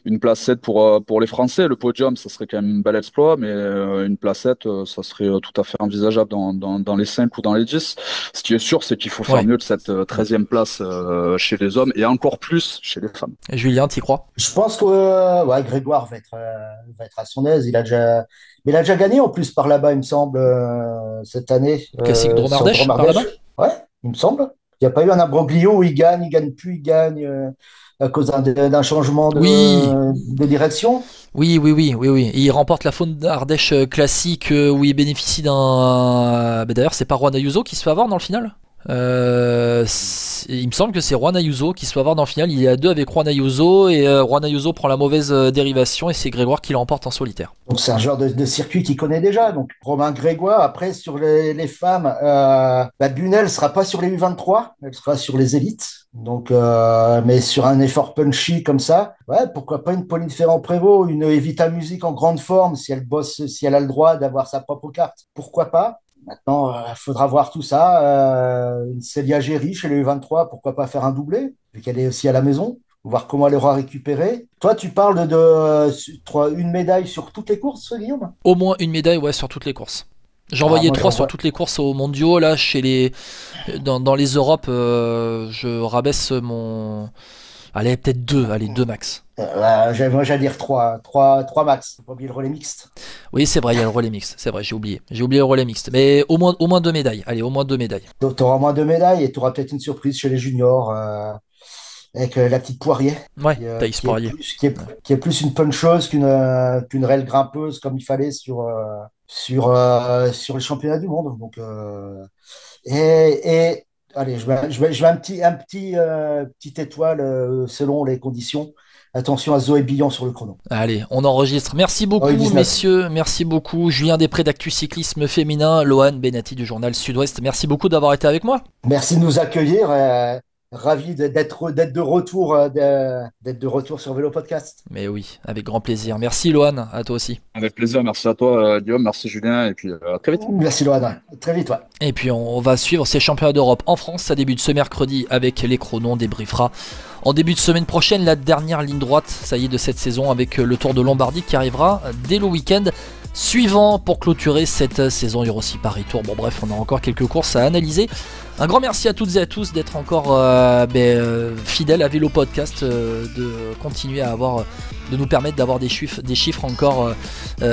une placette pour les Français. Le podium, ça serait quand même un bel exploit, mais une placette, ça serait tout à fait envisageable dans les 5 ou dans les 10. Ce qui est sûr, c'est qu'il faut faire mieux de cette 13e place chez les hommes et encore plus chez les femmes.
Et Julien, t'y crois?
Je pense que Grégoire va être à son aise. Il a déjà gagné en plus par là-bas, il me semble, cette année.
Classique Dromardèche par là-bas?
Ouais, il me semble. Il n'y a pas eu un imbroglio où il gagne plus, il gagne à cause d'un changement de direction.
Oui. Il remporte la Faune d'Ardèche classique où il bénéficie d'un... D'ailleurs, c'est pas Juan Ayuso qui se fait avoir dans le final. Il me semble que c'est Juan Ayuso qui se fait avoir dans le final. Il est à 2 avec Juan Ayuso et Juan Ayuso prend la mauvaise dérivation et c'est Grégoire qui l'emporte en solitaire.
Donc c'est un genre de circuit qu'il connaît déjà. Donc Romain Grégoire, après sur les femmes, Bunel sera pas sur les U23, elle sera sur les élites. Donc, mais sur un effort punchy comme ça, pourquoi pas une Pauline Ferrand-Prévot, une Evita Musique en grande forme, si elle bosse, si elle a le droit d'avoir sa propre carte, pourquoi pas? Maintenant, il faudra voir tout ça. Une Célia Géry chez les U23, pourquoi pas faire un doublé, vu qu'elle est aussi à la maison, voir comment elle aura récupéré. Toi, tu parles une médaille sur toutes les courses, Guillaume?
Au moins une médaille, sur toutes les courses. J'en voyais 3 sur toutes les courses aux mondiaux. Là, dans les Europes, je rabaisse mon... Allez, peut-être 2, 2 max.
Moi, j'allais dire 3 max. Faut pas oublier le relais mixte.
Oui, c'est vrai, il y a le relais mixte. C'est vrai, j'ai oublié. J'ai oublié le relais mixte. Mais au moins 2 médailles. Allez, au moins 2 médailles.
Donc, tu auras au moins 2 médailles et tu auras peut-être une surprise chez les juniors avec la petite Poirier.
Ouais, Thaïs Poirier.
Qui est plus une puncheuse qu'une réelle grimpeuse comme il fallait sur les championnats du monde. Donc, allez, je mets un petit étoile selon les conditions. Attention à Zoé Billon sur le chrono.
Allez, on enregistre. Merci beaucoup, messieurs. Merci beaucoup. Julien Després d'Actu Cyclisme Féminin, Lohan Benati du journal Sud-Ouest. Merci beaucoup d'avoir été avec moi.
Merci de nous accueillir. Ravi d'être de retour sur Vélo Podcast.
Mais oui, avec grand plaisir. Merci Lohan, à toi aussi.
Avec plaisir, merci à toi Guillaume, merci Julien et puis à très vite.
Merci Lohan, très vite.
Et puis on va suivre ces championnats d'Europe en France. Ça débute ce mercredi avec les chronos. On débriefera en début de semaine prochaine la dernière ligne droite, ça y est, de cette saison avec le Tour de Lombardie qui arrivera dès le week-end suivant pour clôturer cette saison. Il y aura aussi Paris Tour. Bon bref, on a encore quelques courses à analyser. Un grand merci à toutes et à tous d'être encore fidèles à Vélo Podcast, de continuer de nous permettre d'avoir des chiffres encore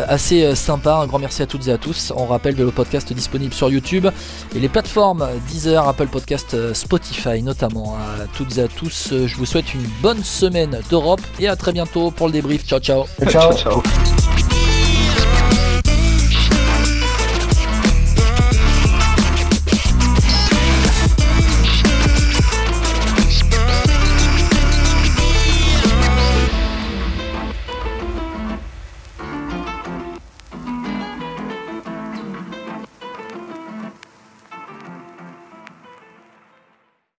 assez sympas. Un grand merci à toutes et à tous. On rappelle Vélo Podcast disponible sur YouTube et les plateformes Deezer, Apple Podcast, Spotify notamment. À toutes et à tous, je vous souhaite une bonne semaine d'Europe et à très bientôt pour le débrief. Ciao.
Ciao.